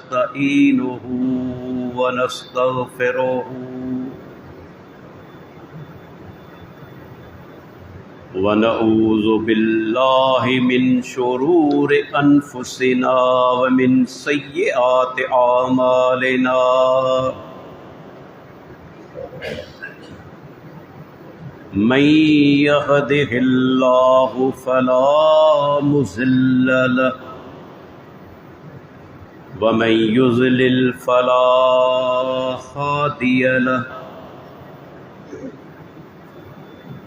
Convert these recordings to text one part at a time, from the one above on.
नस्तईनुहु व नस्तगफिरुहु व नऊज़ु बिल्लाहि मिन शुरूरि अनफुसिना व मिन सय्यिआति आमालिना मन यहदिहिल्लाहु फला मुज़िल्ल लहु व मन युज़लिल फला हादिय लहु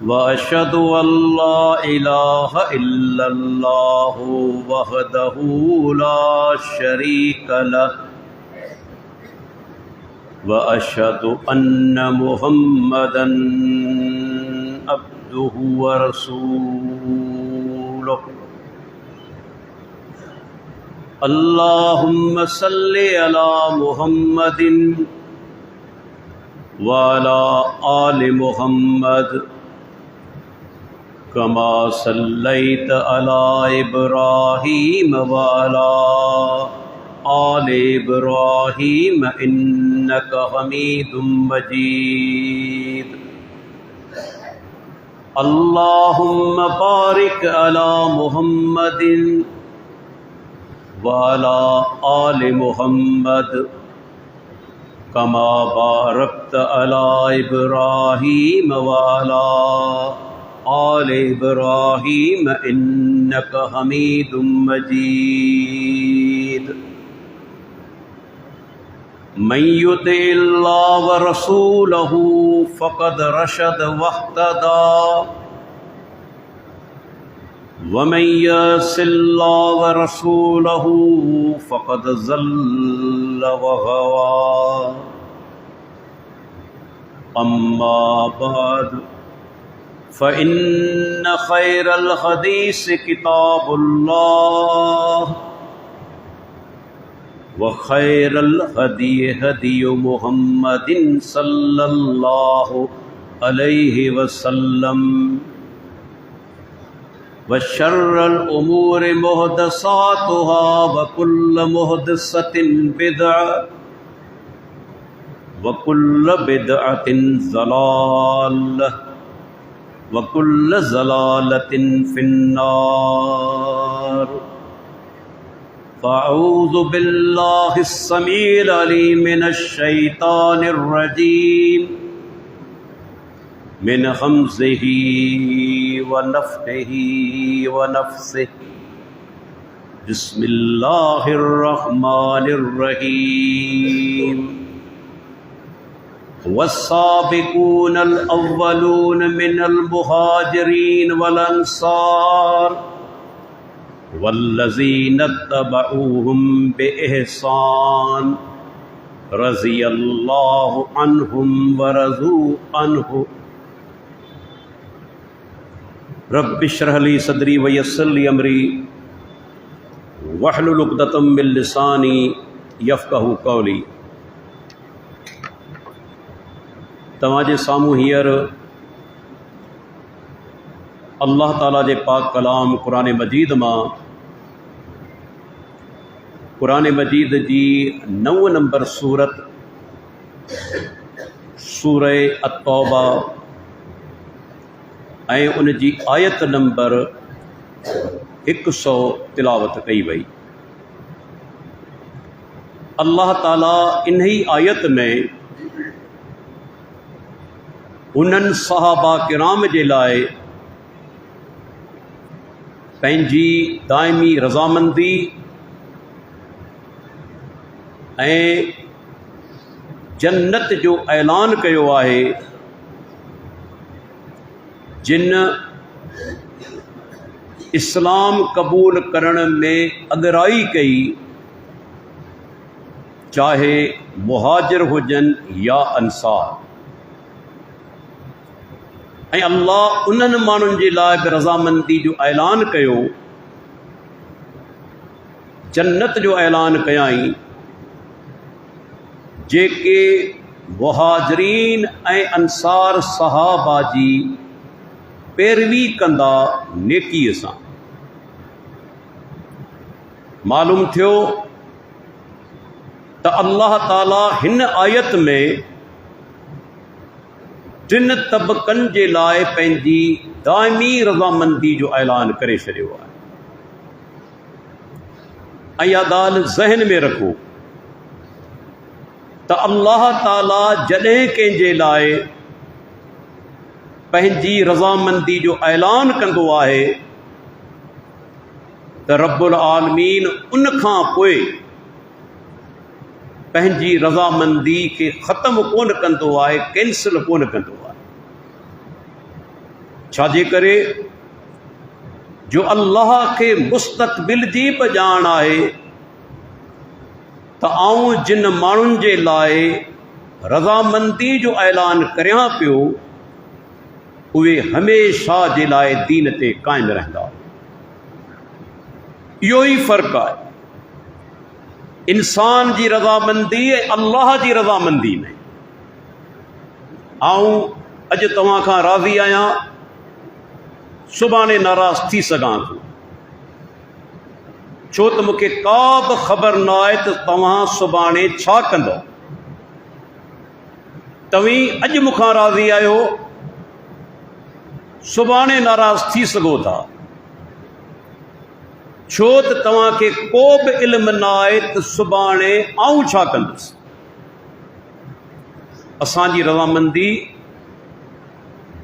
व अशहदु अल्ला इलाहा इल्लल्लाहु वहदहु ला शरीक लहु व अशहदु अन्न मुहम्मदन अब्दुहु व रसूलुहु। अल्लाहुम्मा सल्लि अला मुहम्मदिन व अला आलि मुहम्मद कमा सल्लैत अला इब्राहीम व अला आलि इब्राहीम इन्नका हमीदुम मजीद। अल्लाहुम्मा बारिक अला मुहम्मदिन व अला आलि मुहम्मद कमा बारकत अला इब्राहीम व अला आलि इब्राहीम इन्नका हमीदुम मजीद। मन युतिइल्लाह व रसूलहु फ़क़द रशद वहतदा व मन यअसिल्लाह व रसूलहु फ़क़द ज़ल्ल व गवा। अम्मा बाद फ़इन्न खैरल हदीस किताबुल्लाह व खैरल हदी हदी मुहम्मदिन सल्लल्लाहु अलैहि वसल्लम व शर्रल उमूरि मुहदसातुहा व कुल्ल मुहदसतिन बिदअ व कुल्ल बिदअतिन ज़लालह व कुल्ल ज़लालतिन फिन्नार। फ़अऊज़ु बिल्लाहि अस्समीइल अलीम मिनश शैतानिर रजीम मिन हम्ज़िही व नफ़्ख़िही व नफ़्सिही। बिस्मिल्लाहिर रहमानिर रहीम। वस्साबिकूनल अव्वलून मिनल मुहाजिरीन वल अंसार वल्लज़ीना तबऊहुम बिइहसान रज़ियल्लाहु अन्हुम व रज़ू अन्हु। रब्बि इश्रह ली सदरी व यस्सिर ली अमरी वहलुल उक़दतम मिन लिसानी यफ़क़हू क़ौली। तव्हांजे साम्हूं हींअर अल्लाह ताला जे पाक कलाम क़ुरान मजीद मां क़ुरान मजीद जी 9 नंबर सूरत सूरह अत-तौबा ऐं उन जी आयत नंबर 100 तिलावत कई वई। अल्लाह ताला इन्ही आयत में उन्हनि सहाबा किराम जे लाइ पंहिंजी दाइमी रज़ामंदी ऐं जन्नत जो ऐलान कयो आहे जिन इस्लाम क़बूल करण में अॻराई कई, चाहे मुहाजिर हुजनि या अंसार। ऐं अल्लाह उन्हनि माण्हुनि जे लाइ बि रज़ामंदी जो ऐलान कयो, जन्नत जो ऐलान कयाई जेके मुहाजिरीन ऐं अंसार सहाबा जी पैरवी कंदा नेकीअ सां। मालूम थियो त अल्लाह ताला हिन आयत में टिन तबक़नि जे लाइ पंहिंजी दाइमी रज़ामंदी जो ऐलान करे छॾियो आहे। ऐं इहा ॻाल्हि ज़हन में रखो त अल्लाह ताला जॾहिं कंहिंजे लाइ पंहिंजी रज़ामंदी जो ऐलान कंदो आहे त रब्बुल आलमीन उन खां पोइ पंहिंजी रज़ामंदी खे ख़त्म कोन कंदो आहे, कैंसिल कोन कंदो आहे। छाजे करे जो अल्लाह खे मुस्तक़बिल जी बि ॼाण आहे त आऊं जिन माण्हुनि जे लाइ रज़ामंदी जो ऐलान करियां पियो उहे हमेशह जे लाइ दीन ते क़ाइमु रहंदा। इहो ई फ़र्क़ु आहे इंसान जी रज़ामंदी ऐं अल्लाह जी रज़ामंदी में। आऊं अॼु तव्हां खां राज़ी आहियां, सुभाणे नाराज़ थी सघां थो, छो त मूंखे का बि ख़बर न आहे त तव्हां सुभाणे छा कंदो। तव्हीं अॼु मूंखां राज़ी आहियो, सुभाणे नाराज़ थी सघो था, छो त तव्हांखे को बि इल्मु न आहे त सुभाणे आऊं छा कंदुसि। असांजी रज़ामंदी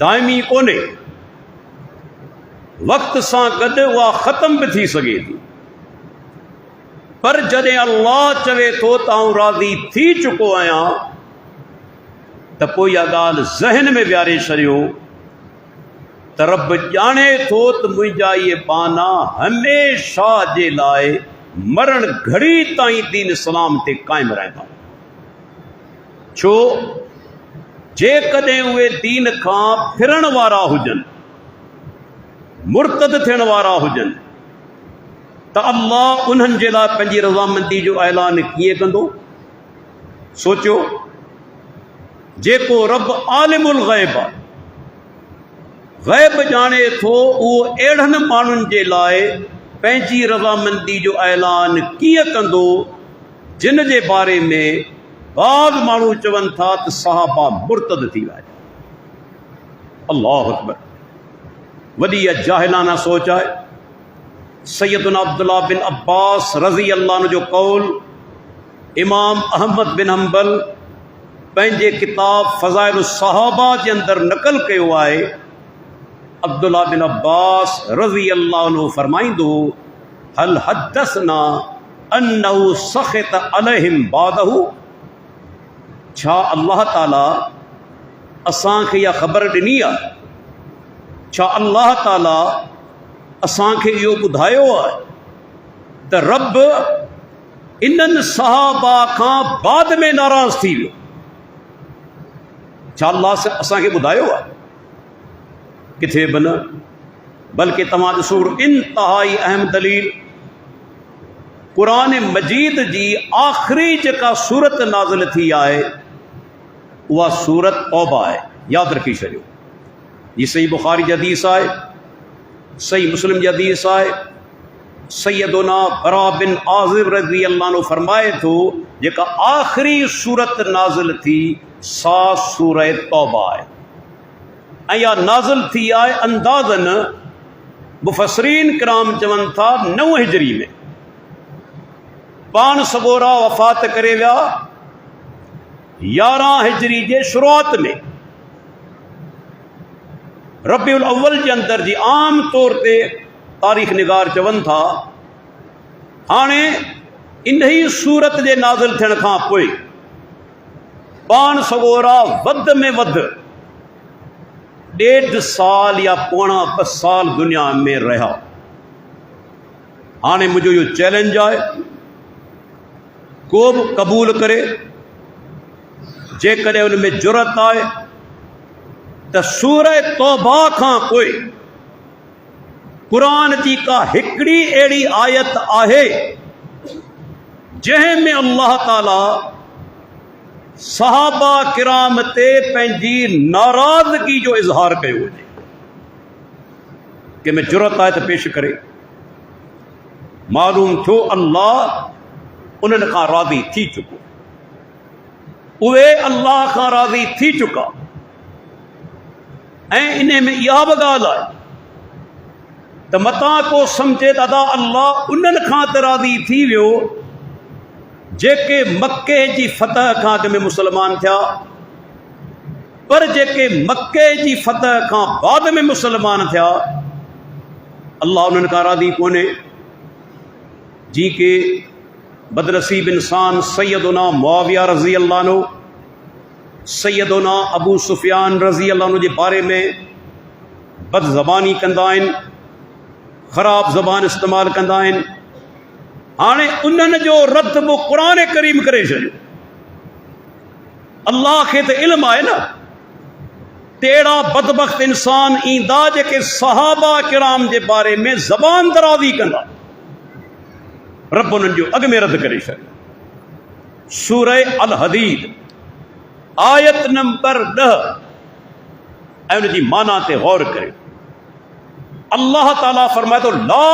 दाइमी कोन्हे, वक़्त सां गॾु उहा ख़त्म बि थी सघे थी, पर जॾहिं अल्लाह चवे थो त आऊं राज़ी थी चुको आहियां त पोइ इहा ॻाल्हि ज़हन में विहारे छॾियो त रब ॼाणे थो त मुंहिंजा इहे बाना हमेशह जे लाइ मरण घड़ी ताईं दीन इस्लाम ते क़ाइमु रहंदा। छो जेकॾहिं उहे दीन खां फिरण वारा हुजनि, मुर्तद थियण वारा हुजनि, त अल्लाह उन्हनि जे लाइ पंहिंजी रज़ामंदी जो ऐलान कीअं कंदो। सोचियो, जेको रब आलिमुल ग़ैब आहे, ग़ैब ॼाणे थो, उहो अहिड़नि माण्हुनि जे लाइ पंहिंजी रज़ामंदी जो ऐलान कीअं कंदो जिन जे बारे में बाज़ माण्हू चवनि था त सहाबा मुर्तद थी विया। अल्लाहु अकबर, वॾी इहा जाहिलाना सोच आहे। सैयदुना अब्दुल्ला बिन अब्बास रज़ी अल्लाह अन्हु जो कौल इमाम अहमद बिन हंबल पंहिंजे किताब फ़ज़ाइल सहाबा जे अंदरि नक़ल कयो आहे। अब्दुल्ला बिन अब्बास रज़ी अल्लाह अन्हु फरमाईंदो, हल हदसना अन्नहु सख़ित अलैहिम बादहु, छा अल्लाह ताला असांखे इहा ख़बर ॾिनी आहे, छा अल्लाह ताला असांखे इहो ॿुधायो आहे त रब इन्हनि सहाबा खां बाद में नाराज़ थी वियो। छा अल्लाह असांखे ॿुधायो आहे? किथे बि न। बल्कि तव्हां ॾिसो, इंतिहाई अहम दलील क़ुरान मजीद जी आख़िरी जेका सूरत नाज़िल थी आहे उहा सूरत तौबा आहे। यादि रखी छॾियो, ये सही बुखारी जी हदीस आहे, सही मुस्लिम जी हदीस आहे। सैयदुना बरा बिन आज़िब रज़ी अल्लाह अन्हु फरमाए थो, जेका आख़िरी सूरत नाज़िल थी सा सूरह तौबा आहे, ऐं इहा नाज़िल थी आहे अंदाज़न मुफ़स्सिरीन किराम चवनि था 9 हिजरी में। पाण सगोरा वफ़ात करे विया 11 हिजरी जे शुरूआत में। रबीउल अव्वल जे अंदर जी आम तौर ते तारीख़ निगार चवनि था, हाणे इन ई सूरत जे नाज़िल थियण खां पोइ पाण सगोरा वध में वधि 1.5 साल या पौणा 2 साल दुनिया में रहिया। हाणे मुंहिंजो इहो चैलेंज आहे, को बि क़बूल करे, जेकॾहिं उन में जुरत आहे त सूरह तौबा खां पोइ क़ुरान जी का हिकिड़ी अहिड़ी आयत आहे जंहिं में अल्लाह ताला सहाबा किराम ते पंहिंजी नाराज़गी जो इज़हार कयो हुजे। कंहिं में जुरत आहे त पेश करे। मालूम थियो अल्लाह उन्हनि खां राज़ी थी चुको। उहे अल्लाह खां राज़ी थी चुका। ऐं इन में इहा बि ॻाल्हि आहे त मतां को सम्झे दादा अल्लाह उन्हनि खां त राज़ी थी वियो जेके मके जी फतह खां अॻु में मुस्लमान थिया, पर जेके मके जी फतह खां बाद में मुस्लमान थिया अल्लाह उन्हनि खां राज़ी कोन्हे। जी के बदनसीब इंसान सैयदुना मुआविया रज़ी अल्लाह अन्हु, सैयदुना अबू सुफियान रज़ी अल्लाह अन्हु जे बारे में बदज़बानी कंदा आहिनि, ख़राब ज़बान इस्तेमालु कंदा आहिनि। हाणे उन्हनि जो रद्द बि क़ुरान करीम करे छॾियो। अल्लाह खे त इल्मु आहे न तेड़ा बदबख्त इंसान ईंदा जेके सहाबा किराम जे बारे में ज़बान दराज़ी कंदा, रब उन्हनि जो अॻु में रद्द करे छॾियो। सूरह अल हदीद आयत नंबर 10 ऐं उनजी माना ते गौर करे। अल्लाह ताला फरमाए थो ला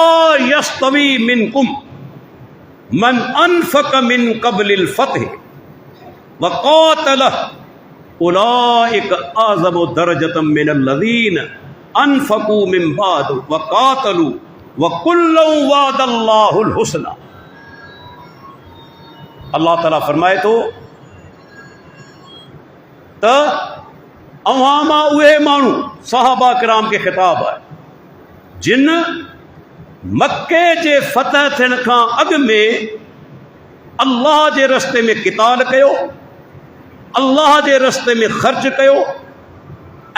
यस्तवी मिनकुम मन अनफक मिन क़ब्लिल फतह व क़ातल उलाइक आज़मु दरजतम मिनल लज़ीन अनफकू मिन बाद व क़ातलू व कुल्लु वअदल्लाहुल हुस्ना। अल्लाह ताला फरमाए थो त अवां मां उहे माण्हू, सहाबा किराम खे ख़िताब आहे, जिन मके जे फतह थियण खां अॻु में अल्लाह जे रस्ते में क़िताल कयो, अल्लाह जे रस्ते में ख़र्च कयो।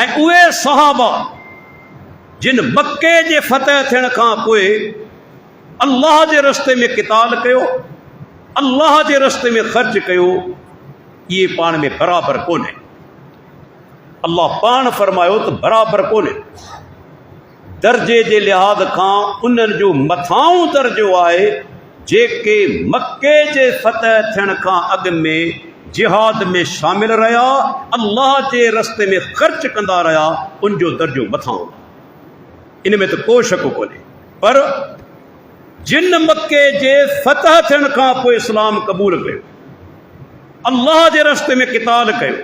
ऐं उहे सहाबा जिन मके जे फतह थियण खां पोइ अल्लाह जे रस्ते में क़िताल कयो, अल्लाह जे रस्ते में ख़र्च कयो, इहे पाण में बराबरि कोन्हे। अल्लाह पाण फरमायो त बराबरि कोन्हे। दर्जे जे लिहाज़ खां उन्हनि जो मथाऊं दर्जो आहे जेके मके जे फतह थियण खां अॻु में जिहाद में शामिल रहिया, अल्लाह जे रस्ते में ख़र्च कंदा रहिया, उनजो दर्जो मथाऊं। इन में त को शक कोन्हे। पर जिन मके जे फतह थियण खां पोइ इस्लाम क़बूल कयो, अल्लाह जे रस्ते में क़िताल कयो,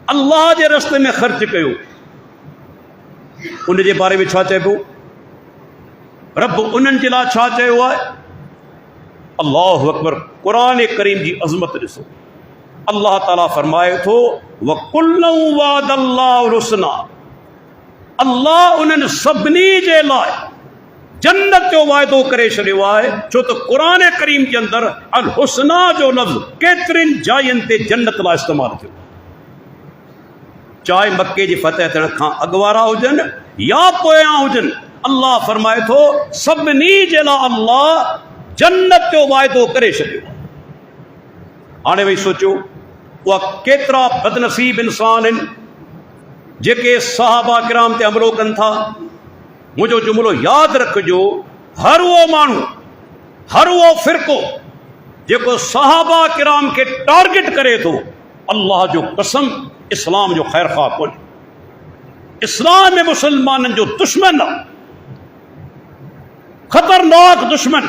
अल्लाह जे रस्ते में ख़र्च कयो, उन जे बारे में छा चइबो? रब उन्हनि जे लाइ छा चयो आहे? अल्लाहु अकबर। क़ुरान करीम जी अज़मत ॾिसो। अल्लाह ताला फरमाए थो व कुल्लु वअदल्लाहुल हुस्ना। अल्लाह उन्हनि सभिनी जे लाइ जन्नत जो वाइदो करे छॾियो आहे, छो त क़ुरान करीम जे अंदरि अल हुस्ना जो लफ़्ज़ केतिरनि जायुनि ते जन्नत लाइ इस्तेमालु थियो, चाहे मके जी फतह थियण खां अॻु वारा हुजनि या पोयां हुजनि। अल्लाह फरमाए थो सभिनी जे लाइ अल्लाह जन्नत जो वाइदो करे छॾियो। हाणे भई सोचो उहा केतिरा बदनसीब इंसान आहिनि जेके सहाबा किराम ते हमलो कनि था। मुंहिंजो जुमिलो यादि रखिजो, हर उहो माण्हू, हर उहो फ़िरक़ो जेको सहाबा किराम खे टारगेट करे थो, अल्लाह जो कसम इस्लाम जो ख़ैर ख़्वाह कोन्हे। इस्लाम में मुसलमाननि जो दुश्मन आहे, ख़तरनाक दुश्मन,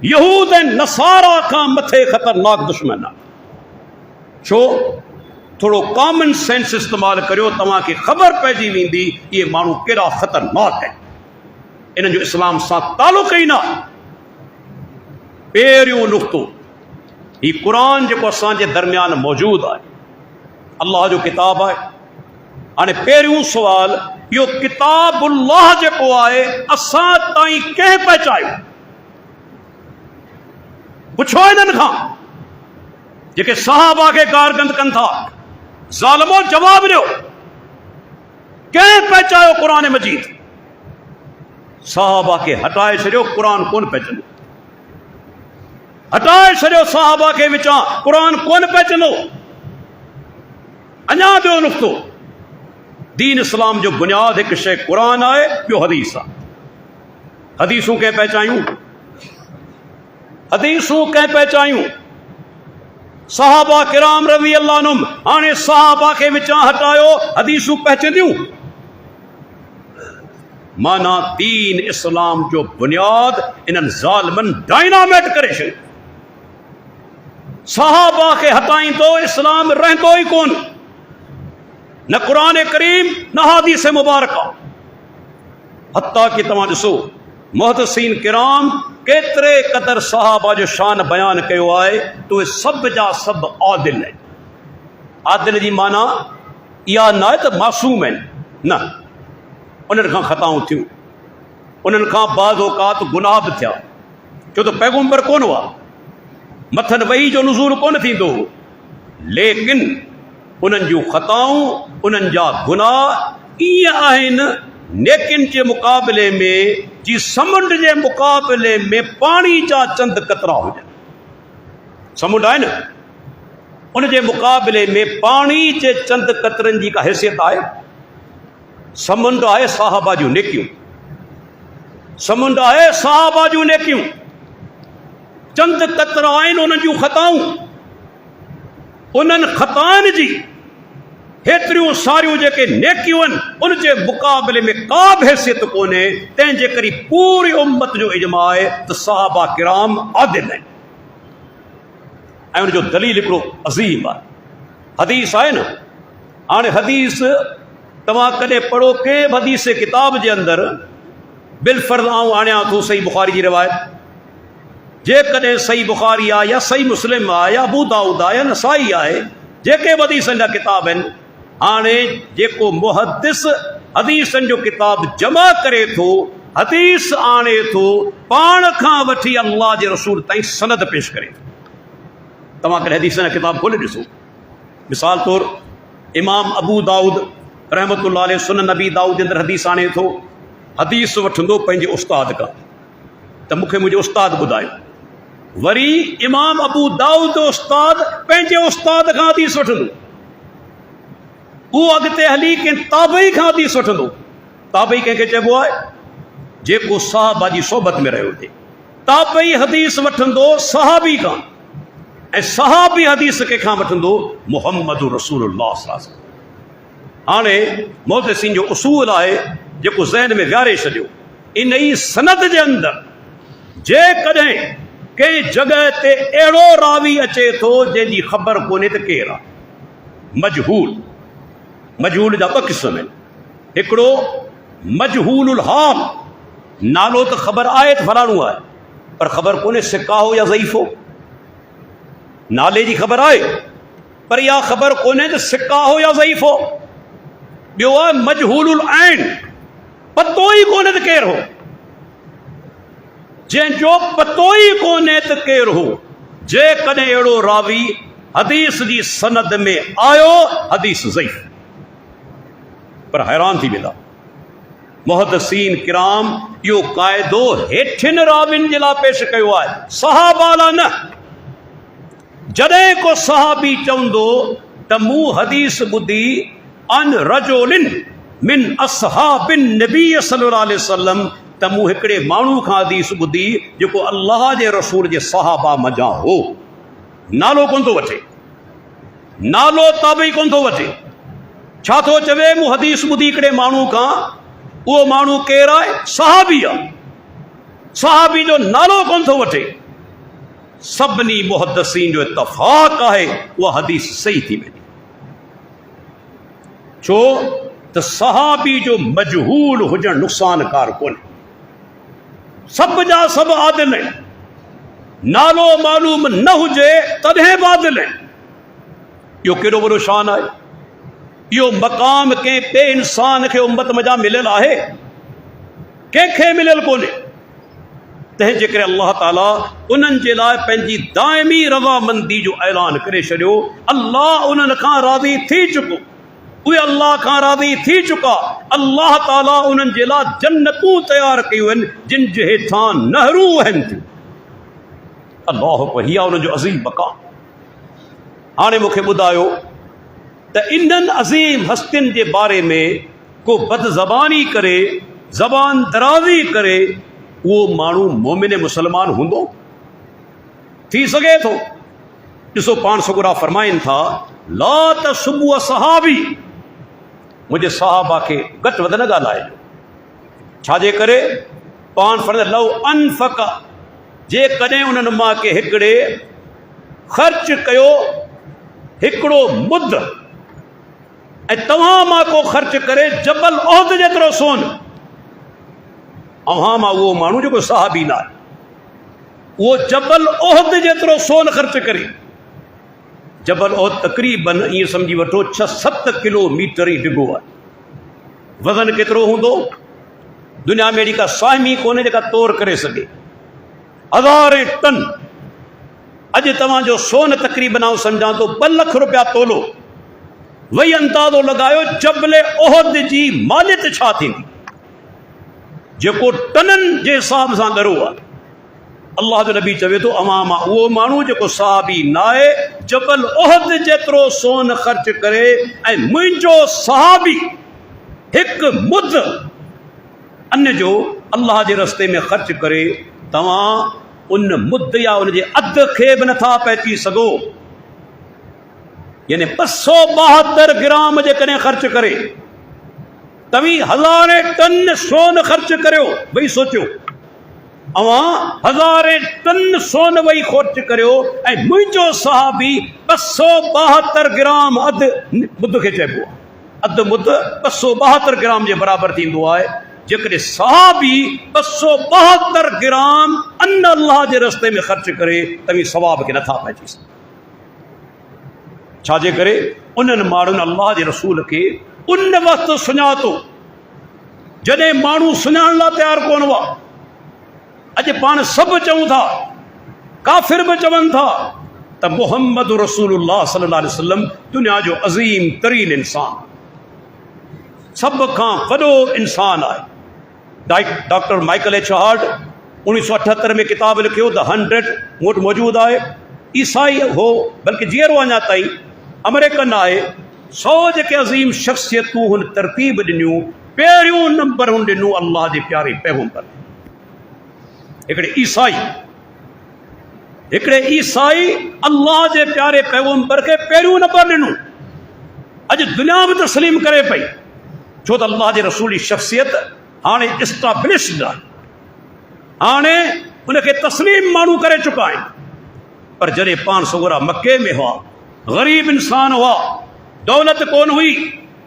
यहूद ऐं नसारा खां मथे ख़तरनाक दुश्मन आहे। छो? थोरो कॉमन सेंस इस्तेमालु करियो, तव्हांखे ख़बर पइजी वेंदी इहे माण्हू केॾा ख़तरनाक आहिनि, इन्हनि जो इस्लाम सां तालुक़ ई न आहे। पहिरियों नुक़्तो हीउ क़ुरान जेको असांजे दरमियान मौजूदु आहे, अल्लाह जो किताब आहे। हाणे पहिरियों सुवाल इहो किताबुल्लाह जेको आहे असां ताईं कंहिं पहुचायो? पुछो इन्हनि खां जेके सहाबा खे कारगंद कनि था, ज़ालिमो जवाब ॾियो, कंहिं पहुचायो क़ुरान मजीद? सहाबा खे हटाए छॾियो, क़ुरान कोन पहुचंदो। हटाए छॾियो सहाबा खे विचां, क़ुरान कोन पहुचंदो। अञा ॿियो नुक़्तो, दीन इस्लाम जो बुनियाद हिकु शइ क़ुरान आहे, ॿियो हदीस आहे। हदीसूं कंहिं पहचायूं? हदीसूं कंहिं पहचायूं? सहाबा किराम रज़ी अल्लाह अन्हुम। हाणे सहाबा खे विचां हटायो, हदीसूं पहचंदियूं? माना दीन इस्लाम जो बुनियाद इन्हनि ज़ालिमनि डायनामेट करे छॾियो। सहाबा खे हटाईंदो इस्लाम रहंदो ई कोन, न क़ुरान करीम न हादीस मुबारका। हत्ता कि तव्हां ॾिसो मुहदसिन किराम केतिरे क़दर सहाबा जो शान बयान कयो आहे त उहे सभ जा सभ आदिल आहिनि। आदिल जी माना इहा न आहे त मासूम आहिनि, न, उन्हनि खां ख़ताऊं थियूं, उन्हनि खां बाज़ औक़ात गुनाह बि थिया, छो त पैगम्बर कोन हुआ, मथनि वही जो नुज़ूल कोन थींदो, लेकिन उन्हनि जूं ख़ताऊं, उन्हनि जा गुनाह ईअं आहिनि नेकिन जे मुक़ाबले में जी समुंड जे मुक़ाबले में पाणी जा चंद कतरा हुजनि। समुंड आहे न, उन जे मुक़ाबले में पाणी जे चंद कतरनि जी का हैसियत आहे? समुंड आहे साहबा जूं नेकियूं, समुंड आहे साहबा जूं नेकियूं, चंद कतरा आहिनि उन्हनि जूं ख़ताऊं। उन्हनि ख़ताउनि जी हेतिरियूं सारियूं जेके नेकियूं आहिनि उन जे मुक़ाबले में का बि हैसियत कोन्हे। तंहिंजे करे पूरी उम्मत जो इजमा आहे त सहाबा किराम आदिल आहिनि ऐं उनजो दलील हिकिड़ो अज़ीम आहे। हदीस आहे न, हाणे हदीस तव्हां कॾहिं पढ़ो कंहिं बि हदीस किताब जे अंदरि बिलफर्ज़ आऊं आणियां थो सही बुख़ारी जी रिवायत, जेकॾहिं सही बुख़ारी आहे या सही मुस्लिम आहे या अबू दाऊद आहे या नसाई आहे, जेके बि हदीसनि जा किताब आहिनि, हाणे जेको मुहदिस हदीसनि जो किताब जमा करे थो, हदीस आणे थो, पाण खां वठी अल्लाह जे रसूल ताईं सनद पेश करे थो। तव्हां कॾहिं हदीसनि जा किताब खोले ॾिसो, मिसाल तौरु इमाम अबू दाऊद रहमतुल्लाह अलैह सुनन नबी दाऊद जे अंदरि हदीस आणे थो, हदीस वठंदो पंहिंजे उस्ताद खां त मूंखे मुंहिंजो उस्ताद ॿुधायो, वरी इमाम अबू दाऊद जो उस्ताद पंहिंजे उस्ताद खां हदीस वठंदो, उहो अॻिते हली कंहिं ताबई खां हदीस वठंदो। ताबई कंहिंखे चइबो आहे? जेको सहाबा जी सोबत में रहियो हुजे। ताबई हदीस वठंदो सहाबी खां, ऐं सहाबी हदीस कंहिंखां वठंदो? मुहम्मद रसूलुल्लाह सल्लल्लाहु अलैहि वसल्लम। हाणे मुहद्दिसीन जो उसूल आहे जेको ज़हन में विहारे छॾियो, इन ई सनद जे अंदरि जेकॾहिं कंहिं जॻह ते अहिड़ो रावी अचे थो जंहिंजी ख़बर कोन्हे त केरु आहे, मजहूल। मजहूल जा ॿ क़िस्म आहिनि, हिकिड़ो मजहूलुल हाल, नालो त ख़बर आहे त फलाणो आहे, पर ख़बर कोन्हे सिका हो या ज़ईफ़ हो। नाले जी ख़बर आहे पर इहा ख़बर कोन्हे त सिका हो या ज़ईफ़ हो। ॿियो आहे मजहूलुल ऐन, पतो ई कोन्हे त केरु हो, जंहिंजो पतो ई कोन्हे त केरु हो। जेकॾहिं अहिड़ो रावी हदीस जी सनद में आयो, हदीस ज़ईफ़। पर हैरान थी वेंदा मुहद्दिसीन किराम इहो क़ाइदो हेठिन राविन जे लाइ पेश कयो आहे, सहाबा लाइ न। जॾहिं को सहाबी चवंदो त मूं हदीस ॿुधी अन रजुलिन मिन असहाबिन नबी सल्लल्लाहु अलैहि वसल्लम, त मूं हिकिड़े माण्हू खां हदीस ॿुधी जेको अल्लाह जे रसूल जे सहाबा मज़ा हो। नालो कोन थो वठे, नालो ताबई कोन थो वठे। छा थो चवे? मूं हदीस ॿुधी हिकिड़े माण्हू खां, उहो माण्हू केरु आहे? सहाबी आहे। सहाबी जो नालो कोन थो वठे। सभिनी मुहद्दिसीन जो इत्तफ़ाक़ आहे उहा हदीस सही थी वेंदी, छो त सहाबी जो मजहूल हुजणु नुक़सानकार कोन्हे। सभ जा सभ आदिल आहिनि, नालो मालूम न हुजे तॾहिं बि आदिल आहिनि। इहो केॾो वॾो शान आहे। इहो मक़ाम कंहिं ॿिए इंसान खे उम्मत मज़ा मिलियल आहे? कंहिंखे मिलियल कोन्हे। तंहिंजे करे अल्लाह ताला उन्हनि जे लाइ पंहिंजी दाइमी रज़ामंदी जो ऐलान करे छॾियो। अल्लाह उन्हनि खां राज़ी थी चुको, उहे अल्लाह खां राज़ी थी चुका। अल्लाह ताला उन्हनि जे लाइ जन्नतूं तयारु कयूं आहिनि जिन जे हेठां नहरूं वहनि थियूं। अल्लाह वही आहे उन्हनि जो अज़ीम मक़ाम। हाणे मूंखे ॿुधायो त इन्हनि अज़ीम हस्तियुनि जे बारे में को बदज़बानी करे, ज़बान दराज़ी करे, उहो माण्हू मोमिन मुसलमान हूंदो? थी सघे थो। ॾिसो पाण सगुरा फरमाइनि था, ला त सुबुह सहाबी, मुंहिंजे सहाबा खे घटि वधि न ॻाल्हाइजो। छाजे करे? पाण फरमाइनि लव अनफक, जेकॾहिं उन्हनि मां के हिकिड़े ख़र्च कयो हिकिड़ो मुद ऐं तव्हां मां को ख़र्च करे जबल उहद जेतिरो सोन, अव्हां मां उहो माण्हू जेको सहाबी न आहे, उहो जबल उहद जेतिरो सोन ख़र्च करे। जबल उहद तक़रीबन ईअं सम्झी वठो 6-7 किलोमीटर ई डिघो आहे। वज़न केतिरो हूंदो? दुनिया में अहिड़ी का साहिमी कोन्हे जेका तौर करे सघे। 1000 टन। अॼु तव्हांजो सोन तक़रीबन आउं सम्झां थो 2 लख रुपया तोलो। वही अंदाज़ो लॻायो जबल उहद जी मालियत छा थींदी, जेको टननि जे हिसाब सां ॻरो आहे। अल्लाह जो नबी चवे थो अवां मां उहो माण्हू जेको सहाबी न आहे, जबल उहद जेतिरो सोन ख़र्च करे ऐं मुंहिंजो सहाबी हिकु मुद अन जो अल्लाह जे रस्ते में ख़र्च करे, तव्हां उन मुद या उन जे अधु खे बि नथा पहुची सघो। यानी 272 ग्राम जेकॾहिं ख़र्च करे, तव्हीं 1000 टन सोन ख़र्च करियो। भई सोचियो, अवां 1000 टन सोन वही ख़र्च करियो ऐं मुंहिंजो सहाबी 272 ग्राम अधु मुद खे चइबो आहे। अधु मुद 272 ग्राम जे बराबरि थींदो आहे। जेकॾहिं सहाबी 272 ग्राम अन अल्लाह जे रस्ते में ख़र्च करे, तव्हीं सवाब खे नथा पहुची सघो। छाजे करे? उन्हनि माण्हुनि अल्लाह जे रसूल खे उन वक़्तु सुञातो जॾहिं माण्हू सुञाणण लाइ तयारु कोन हुआ। अॼु पाण सभु चऊं था, काफ़िर बि चवनि था त मुहम्मद रसूलुल्लाह सल्लल्लाहु अलैहि वसल्लम दुनिया जो अज़ीम तरीन इंसान, सभ खां वॾो इंसान आहे। डॉक्टर माइकल एच हार्ट 1978 में किताब लिखियो द 100, मूं वटि मौजूदु आहे। ईसाई हो, बल्कि जीअरो अञा ताईं अमेरिकन आहे। 100 जेके अज़ीम शख़्सियतूं हुन तरतीब ॾिनियूं, पहिरियों नंबर हुन ॾिनो अल्लाह जे प्यारे पैगंबर। हिकिड़े ईसाई अल्लाह जे प्यारे पैगंबर खे पहिरियों नंबर ॾिनो। अॼु दुनिया बि तस्लीम करे पई, छो त अल्लाह जे रसूल जी शख़्सियत हाणे इस्टाब्लिश्ड आहे। हाणे उनखे तस्लीम माण्हू करे चुका आहिनि। पर जॾहिं पाण सगोरा मके में हुआ, ग़रीब इंसान हुआ, दौलत कोन हुई,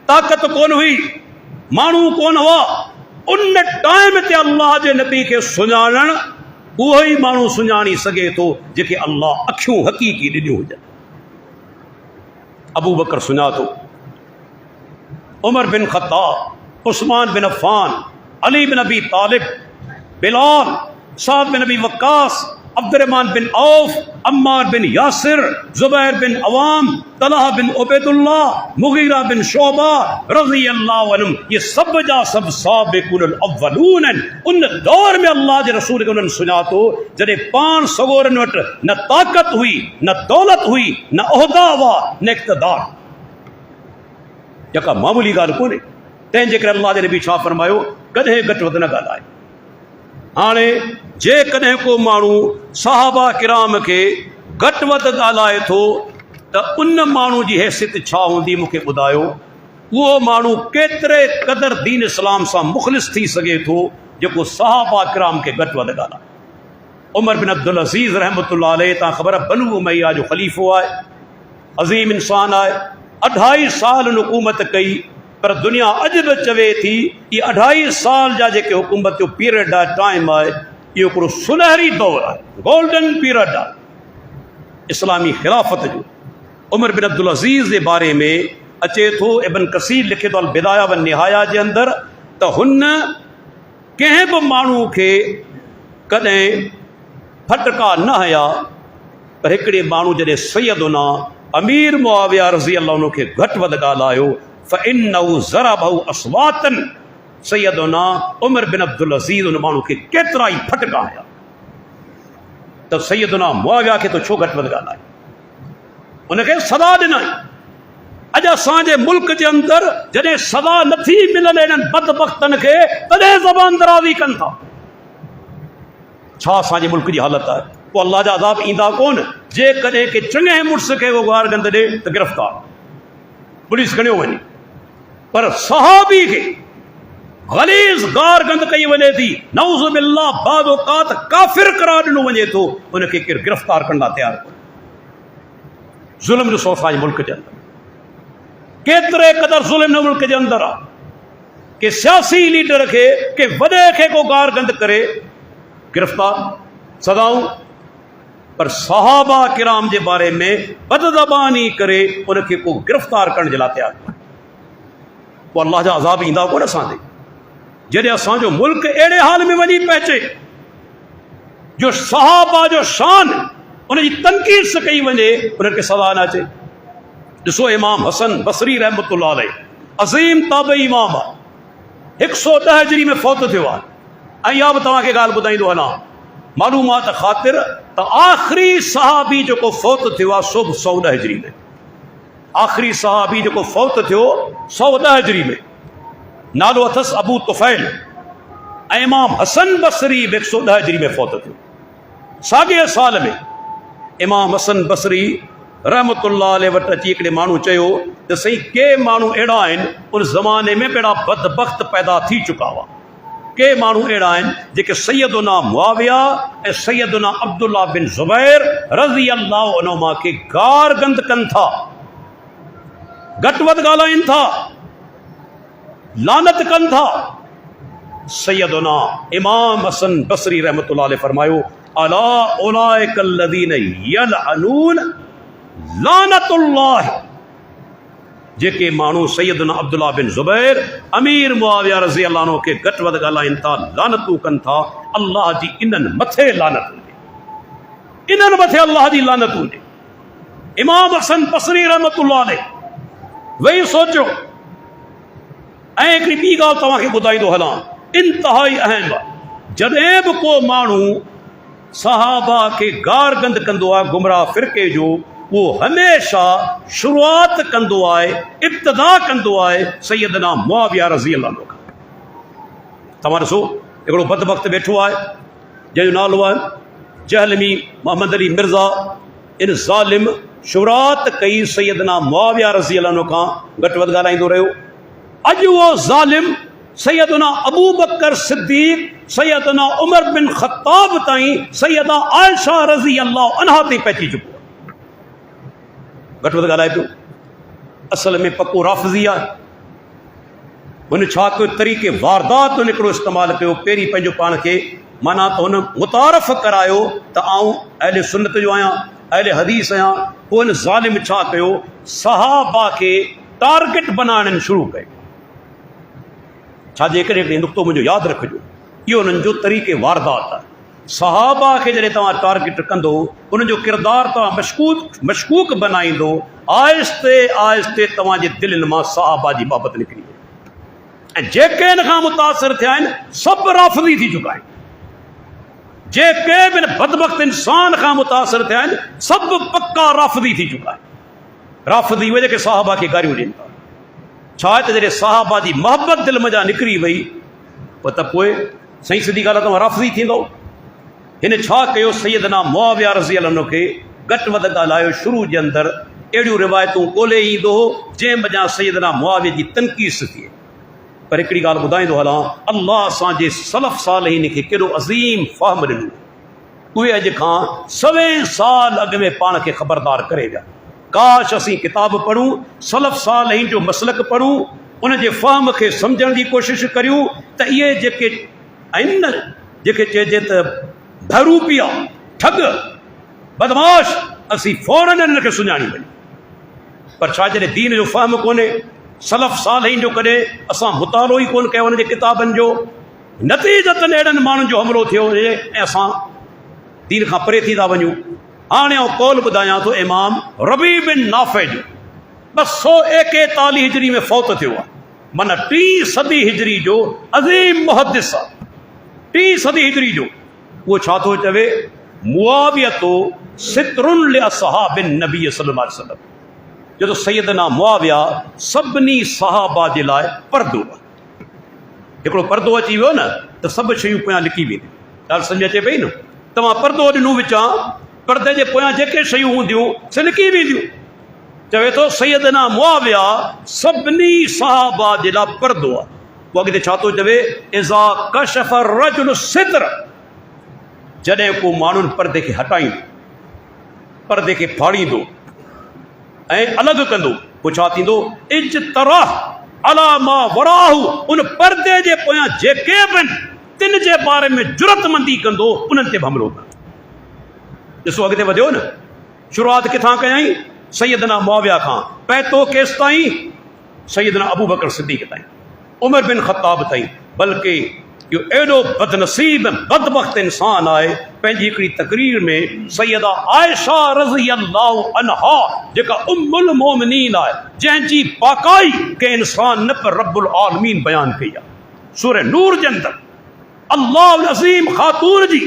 ताक़त कोन हुई, माण्हू कोन हुआ, उन टाइम ते अल्लाह जे नबी खे सुञाणण उहो ई माण्हू सुञाणी सघे थो जेके अल्लाह अखियूं हक़ीक़ी ॾिनियूं हुजनि। अबू बकर सुञातो, उमर बिन ख़त्ताब, उस्मान बिन अफ़्फ़ान, अली बिन अबी तालिब, बिलाल, साद बिन अबी वक्कास, Abdurrahman bin of, Ammar bin Yasir, Zubair bin Awam, Talha bin Ubaidullah, Mughira बिन शोबा रज़ियल्लाहु अन्हुम, ये सब जा सब साबिक़ुल अव्वलून आहिनि। उन दौर में अल्लाह जे रसूल खे उन्हनि सुञातो जॾहिं पाण सगोरनि वटि न ताक़त हुई, न दौलत हुई, न उहिदा हुआ, न इक़्तिदार। जेका मामूली ॻाल्हि कोन्हे। तंहिंजे करे अल्लाह जे नबी छा फरमायो, कॾहिं घटि वधि न ॻाल्हाए। हाणे जेकॾहिं को माण्हू सहाबा किराम खे घटि वधि ॻाल्हाए थो त उन माण्हू जी हैसियत छा हूंदी मूंखे ॿुधायो। उहो माण्हू केतिरे क़दर दीन इस्लाम सां मुख़लिस थी सघे थो जेको सहाबा किराम खे घटि वधि ॻाल्हाए। उमर बिन अब्दुल अज़ीज़ रहमतुल्लाह अलैह, तव्हां ख़बर बनु उमैया जो ख़लीफ़ो आहे, अज़ीम इंसान आहे। 2.5 साल हुकूमत कई, पर दुनिया अॼु बि चवे थी कि 2.5 साल जा जेके हुकूमत जो पीरियड आहे, टाइम आहे, इहो हिकिड़ो सुनहरी दौर आहे, गोल्डन पीरियड आहे इस्लामी खिलाफ़त जो। उमर बिन अब्दुल अज़ीज़ जे बारे में अचे थो, इब्न कसीर लिखे थो अल बिदाया व निहाया जे अंदरि, त हुन कंहिं बि माण्हू खे कॾहिं फटका न हया, पर हिकिड़े माण्हू जॾहिं सैयदुना अमीर मुआविया रज़ी अल्लाह अन्हु खे घटि वधि ॻाल्हायो, फ़इन्नहु ज़रबहु अस्वातन, सैयदुना उमर बिन अब्दुल अज़ीज़ उन माण्हू खे केतिरा ई फटका हया। त सैयदुना मुआविया खे तो छो घटि वधि ॻाल्हाए, उनखे सदा ॾिनई। अॼु असांजे मुल्क जे अंदरि जॾहिं सदा नथी मिलनि इन्हनि बदबख़्तनि खे, तॾहिं ज़बान दराज़ी कनि था। छा असांजे मुल्क जी हालत आहे? पोइ अल्लाह जा अज़ाब ईंदा कोन। जेकॾहिं के चङे मुड़ुस खे उहो गार गंद ॾे त गिरफ़्तार, पुलिस खणियो वञे। पर सहाबी खे ग़लीज़ गार गंद कई वञे थी, नऊज़ बिल्लाह, बाद औक़ात काफ़िर करार ॾिनो वञे थो, उनखे केरु गिरफ़्तार करण लाइ तयारु कोन्हे। ज़ुल्म जो सोफ़ा मुल्क के अंदर केतिरे क़दर ज़ुल्म मुल्क के अंदर आ कि सियासी लीडर के वॾे खे को गार गंद करे गिरफ़्तार सदाऊं, पर सहाबा किराम जे बारे में बदज़बानी करे उनखे को गिरफ़्तार करण जे लाइ तयार पोइ अल्लाह जा अज़ाब ईंदा कोन असां ते जॾहिं असांजो मुल्क अहिड़े हाल में वञी पहुचे जो सहाबा जो शान उनजी तनक़ीद कई वञे उनखे सज़ा न अचे। ॾिसो इमाम हसन बसरी रहमतुल्लाह अलैह अज़ीम ताबई इमाम आहे 110 हिजरी में फ़ौत थियो आहे। ऐं इहा बि तव्हांखे ॻाल्हि ॿुधाईंदो हलां मालूमात ख़ातिर त आख़िरी सहाबी जेको फ़ौत थियो आहे सो 110 हिजरी में, आख़िरी सहाबी जेको फ़ौत थियो 110 हिजरी में, नालो अथसि अबू तुफ़ैल। ऐं इमाम हसन बसरी 110 हिजरी में फ़ौत थियो। साॻिए साल में इमाम हसन बसरी रहमतुल्लाह अलैह वटि अची हिकिड़े माण्हू चयो त साईं के माण्हू अहिड़ा आहिनि उन ज़माने में अहिड़ा बदबख़्त पैदा थी चुका हुआ, के माण्हू अहिड़ा आहिनि जेके सैयदुना मुआविया ऐं सैयदुना अब्दुल्ला बिन ज़ुबैर रज़ी अल्लाहु अन्हुमा खे गार गंद कनि था, घटि वधि ॻाल्हाइनि था, लानत कनि था। सैयदुना इमाम हसन बसरी रहमतुल्लाह अलैह फरमायो अला उलाइक अल्लज़ीन यलअनून लानतुल्लाह, जेके माण्हू सैयदना अब्दुल्ला बिन ज़ुबैर अमीर मुआविया रज़ी अल्लाह अन्हु खे घटि वधि ॻाल्हाइनि था, लानतूं कनि था, अल्लाह जी इन्हनि मथे लानत हुजे, इन्हनि मथे अल्लाह जी लानत हुजे। इमाम हसन बसरी रहमतुल्लाह अलैह वेही सोचियो। ऐं हिकिड़ी ॿी ॻाल्हि तव्हांखे ॿुधाईंदो हलां इंतिहाई अहम आहे, जॾहिं बि को माण्हू सहाबा खे गार गंद कंदो आहे गुमराह फ़िरके जो, वो हमेशा शुरूआत कंदो आहे, इब्तिदा कंदो आहे सैयदना मुआविया रज़ी अल्लाह अन्हु खां। तव्हां ॾिसो हिकिड़ो बदबख़्त वेठो आहे जंहिंजो नालो आहे जहलमी मोहम्मद अली मिर्ज़ा। इन ज़ालिम शुरूआत कई सैयदना मुआविया रज़ी अल्लाह अन्हु खां, घटि वधि ॻाल्हाईंदो रहियो। अॼु उहो ज़ालिम सैयदना अबू बकर सिद्दीक़, सैयदना उमर बिन ख़त्ताब ताईं, सैयदा आयशा रज़ी अल्लाह अन्हा ताईं पहुची चुको आहे। घटि वधि ॻाल्हाए पियो, असल में पको राफ़ज़ी आहे। हुन छा कयो तरीक़े वारदात हुन हिकिड़ो इस्तेमालु कयो। पहिरीं पंहिंजो पाण खे माना त हुन मुतारफ़ करायो त आऊं अहले सुन्नत जो आहियां, अहले हदीस आहियां। पोइ हिन ज़ालिम छा कयो सहाबा खे टारगेट बनाइण शुरू कयो। छाजे करे हिकिड़े नुक़्तो मुंहिंजो यादि रखिजो, इहो हुननि जो तरीक़े वारदात आहे। सहाबा खे जॾहिं तव्हां टारगेट कंदो उन्हनि जो किरदारु तव्हां मशकूक बनाईंदो, आहिस्ते आहिस्ते तव्हांजे दिलनि मां सहाबा जी बाबति निकिरी वई। ऐं जेके हिन खां मुतासिर थिया आहिनि सभु राफ़ज़ी थी चुका आहिनि। जेके बि बदबख़्त इंसान खां मुतासिर थिया आहिनि सभु पक्का राफ़ज़ी थी चुका आहिनि। राफ़ज़ी उहे जेके सहाबा खे गारियूं ॾियनि था। छा आहे त जॾहिं सहाबा जी मोहबत दिलि मञा निकिरी वई पोइ सही सिधी ॻाल्हि आहे तव्हां राफ़ज़ी थींदो। हिन छा कयो सैयदना मुआविया रज़ी अल्लाह अन्हु खे घटि वधि ॻाल्हायो। शुरू जे अंदरि अहिड़ियूं रिवायतूं ॻोल्हे ईंदो हो जंहिं वॼां सैयदना मुआविया जी तनक़ीस थिए। पर हिकिड़ी ॻाल्हि ॿुधाईंदो हलां, अल्लाह असांजे सलफ़ सालिहीन खे केॾो अज़ीम फ़हम ॾिनो। उहे अॼु खां 100 साल अॻु में पाण खे ख़बरदार करे विया। काश असीं किताब पढ़ूं, सलफ़ सालिहीन जो मसलक पढ़ूं, उन जे फ़हम खे सम्झण जी कोशिश करियूं त इहे जेके आहिनि न, जेके चइजे त भरूपिया ठग बदमाश, असीं फ़ौरन हिन खे सुञाणी वञूं। पर छा जॾहिं दीन जो फ़हम कोन्हे, सलफ़ सालिहीन जो कॾहिं असां मुतालो ई कोन कयो हुन जे किताबनि जो, नतीजतन अहिड़नि माण्हुनि जो हमलो थियो हुजे ऐं असां दीन खां परे थी था वञूं। हाणे आउं कौल ॿुधायां थो इमाम रबी बिन नाफ़े जो 241 हिजरी में फ़ौत थियो आहे। माना 3 सदी हिजरी जो अज़ीम मुहद्दिस आहे। 3 सदी हिजरी जो उहो छा थो चवे, मुआवियतो सितरुन लिअस्हाबिन नबी सल्लल्लाहु अलैहि वसल्लम। जो सैयदना मुआविया सभिनी सहाबा जे लाइ परदो आहे। हिकिड़ो परदो अची वियो न त सभु शयूं पोयां लिकी वेंदियूं। ॻाल्हि सम्झ अचे पई न? तव्हां परदो ॾिनो विचां, परदे जे पोयां जेके शयूं हूंदियूं से लिकी वेंदियूं। चवे थो सैयदना मुआविया सभिनी सहाबा जे लाइ परदो आहे। पोइ अॻिते छा थो चवे, इज़ा कशफ रजुल सितर, जॾहिं को माण्हुनि परदे खे हटाईंदो, परदे खे फाड़ींदो, ऐं अलॻि कंदो, पोइ छा थींदो? इज्तराह अला मा वराहु, उन पर्दे जे पोयां जेके बि तिन जे बारे में जुरतमंदी कंदो उन्हनि ते हमलो कंदो। ॾिसो अॻिते वधियो न, शुरूआत किथां कयई? सैयदना मुआविया खां, पैतो केस ताईं? सैयदना अबू बकर सिद्दीक़ ताईं, उमर बिन ख़त्ताब ताईं। बल्कि इहो एॾो बदनसीब बदबख्त इंसान आहे, पंहिंजी हिकिड़ी तकरीर में सैयदा आयशा रज़ी अल्लाहु अन्हा जेका उम्मुल मोमिनीन आहे, जंहिंजी पाकाई के इंसान न पर रब्बुल आलमीन बयान कई आहे सूरह नूर जे अंदरि, अल्लाह अज़ीम ख़ातून जी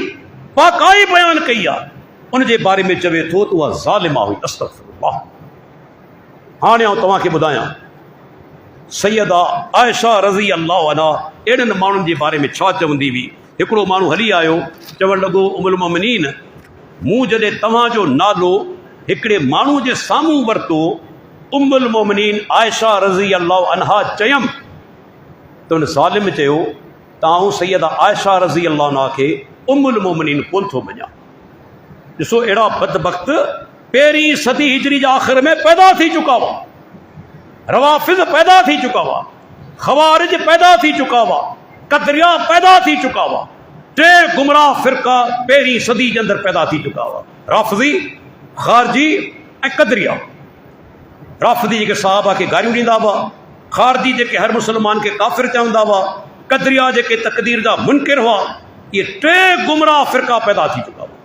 पाकाई बयान कई आहे, उन जे बारे में चवे थो त उहा ज़ालिमा हुई। अस्तग़फिरुल्लाह। हाणे आउं तव्हांखे ॿुधायां सैयदा आयशा रज़ी अल्लाहु अन्हा अहिड़नि माण्हुनि जे बारे में छा चवंदी हुई। हिकिड़ो माण्हू हली आयो, चवणु लॻो उम्मुल मोमिनीन, मूं जॾहिं तव्हांजो नालो हिकिड़े माण्हू जे साम्हूं वरितो, उम्मुल मोमिनीन आयशा रज़ी अल्लाहु अन्हा चयमि, त हुन ज़ालिम चयो त आउं सैयदा आयशा रज़ी अल्लाहु अन्हा खे उम्मुल मोमिनीन कोन थो मञां। ॾिसो अहिड़ा बदबख्त पहिरीं सदी हिजरी जे आख़िर में पैदा थी चुका हुआ, रवाफ़िज़ पैदा थी चुका हुआ, ख़वारिज पैदा थी चुका हुआ, कदरिया पैदा थी चुका हुआ। टे गुमराह फ़िरका पहिरीं सदी जे अंदरि पैदा थी चुका हुआ, राफ़िज़ी, ख़ारिजी ऐं कदरिया। राफ़िज़ी जेके सहाबा खे गारियूं ॾींदा हुआ, ख़ारिजी जेके हर मुस्लमान खे काफ़िर चवंदा हुआ, कदरिया जेके तक़दीर जा मुनकिर हुआ। इहे टे गुमराह फ़िरका पैदा थी चुका हुआ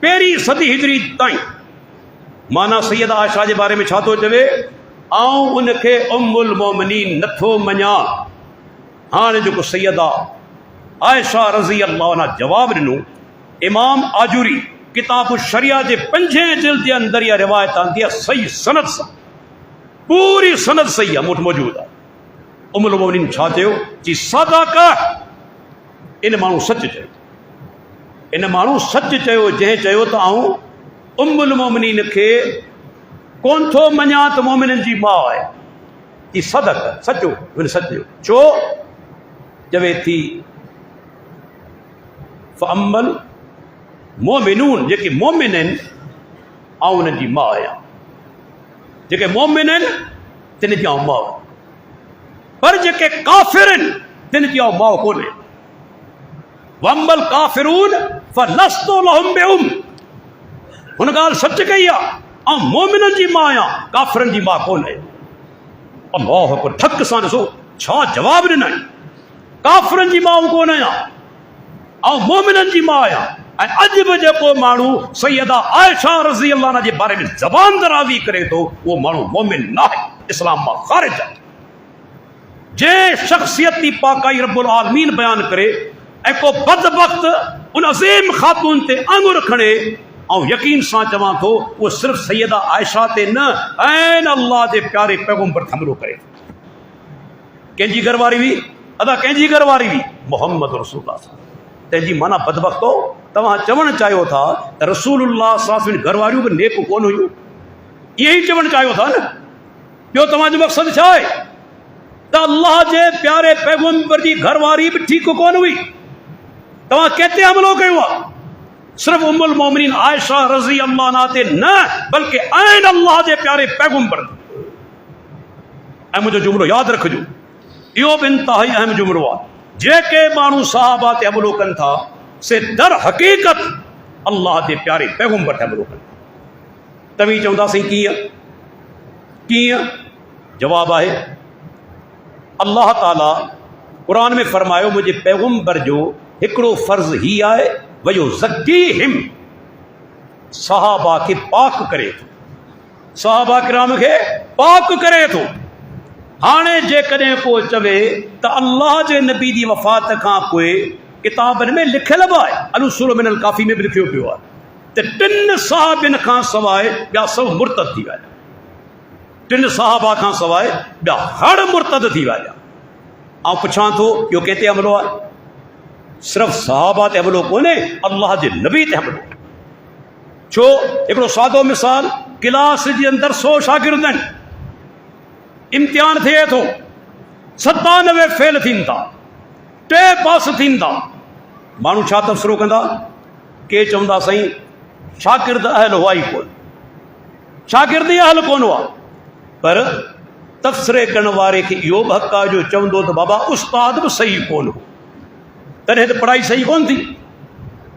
पहिरीं सदी हिजरी ताईं। माना सैयदा आयशा जे बारे में छा थो चवे? आऊं उनखे उम्मुल मोमिनीन नथो मञां। हाणे जेको सैयदा आयशा रज़ी अल्लाहु अन्हा जवाब ॾिनो, इमाम आजूरी किताब शरिया जे 5 जिल्द जे अंदरि इहा रिवायत आंदी आहे सही सनद सां, पूरी सनद सही आहे, मूं वटि मौजूदु आहे। उम्मुल मोमिनीन छा चयो? जी सदाका, इन माण्हू सच चयो, इन माण्हू सच चयो जंहिं चयो त आऊं उम्मुल मोमिनीन खे कोन थो मञां त मोमिननि जी माउ आहे। ही सदक सचो, हुन सच चयो। छो? चवे थी फ़अम्मल मोमिनून, जेके मोमिन आहिनि आऊं उन्हनि जी माउ आहियां, जेके मोमिन आहिनि तिन जी आऊं माउ, पर जेके काफ़िर आहिनि तिन जी आऊं माउ कोन्हे। वम्बल काफ़िरून फ़लस्तु लहुम बिउम, हुन ॻाल्हि सच कई आहे, ऐं मोमिननि जी माउ आहियां, काफ़िरनि जी माउ कोन्हे। अल्लाह अकबर, ठक सां ॾिसो छा जवाबु ॾिनई। काफ़िरनि जी माउ कोन आहियां ऐं मोमिननि जी माउ आहियां। ऐं अॼु बि जेको माण्हू सैयदा आयशा रज़ी अल्लाह अन्हा जे बारे में ज़बान दराज़ी करे थो, उहो माण्हू मोमिन न आहे, इस्लाम मां ख़ारिज आहे। जंहिं शख़्सियत जी पाकाई रब्बुल आलमीन बयान करे ऐं को बदबख्त उन अज़ीम ख़ातून ते आङुर खणे ऐं यकीन सां चवां थो उहो सिर्फ़ु सैयदा आयशा ते न, ऐं अल्लाह जे प्यारे पैगम्बर ते हमलो करे। कंहिंजी घरवारी हुई? अदा कंहिंजी घरवारी हुई? मोहम्मद रसूलुल्लाह। तंहिंजी माना बदबख्तो, तव्हां चवणु चाहियो था त रसूलुल्लाह सल्लल्लाहु अलैहि वसल्लम घरवारियूं बि नेक कोन हुयूं, ईअं ई चवणु चाहियो था न? ॿियो तव्हांजो मक़सदु छा आहे? त अल्लाह जे प्यारे पैगम्बर जी घरवारी बि ठीकु कोन हुई। तव्हां कंहिं ते हमलो कयो आहे? सिर्फ़ु उम्मुल मोमिनीन आयशा रज़ी अल्लाह अन्हा ते न, बल्कि ऐन अल्लाह जे प्यारे पैगम्बर। ऐं मुंहिंजो जुमिलो यादि रखिजो, इहो बि इंतिहाई अहम जुमिलो आहे। जेके माण्हू सहाबा ते हमलो कनि था से दर हक़ीक़त अल्लाह जे प्यारे पैगम्बर ते हमलो कनि। तव्हीं चवंदासीं कीअं कीअं? जवाबु आहे अल्लाह ताला क़ुरान में फरमायो, मुंहिंजे पैगम्बर जो हिकिड़ो फ़र्ज़ ही आहे, वयो ज़कीहिम, सहाबा खे पाक करे थो, सहाबा किराम खे पाक करे थो। हाणे जेकॾहिं को चवे त अल्लाह जे नबी जी वफ़ात खां पोइ किताबनि में लिखियलु बि आहे, अलुसूल मिनल काफ़ी में बि लिखियो पियो आहे त 3 सहाबियुनि खां सवाइ ॿिया सभु मुर्तद थी विया, 3 सहाबा खां सवाइ ॿिया हर मुर्तद थी विया। ऐं पुछां थो इहो कंहिं ते हमलो आहे? सिर्फ़ु सहाबा ते हमलो कोन्हे, अल्लाह जे नबी ते हमलो। छो? हिकिड़ो सादो मिसाल, क्लास जे अंदरि 100 शागिर्द आहिनि, इम्तिहान थिए थो, 97 फेल थींदा, 2 पास थींदा, माण्हू छा तबसरो कंदा? के चवंदा साईं शागिर्द अहल हुआ ई कोन, शागिर्दी अहल कोन हुआ, पर तबसरे करण वारे खे इहो बि हक़ आहे जो चवंदो त बाबा उस्ताद बि सही कोन हो, तॾहिं त पढ़ाई सही कोन थी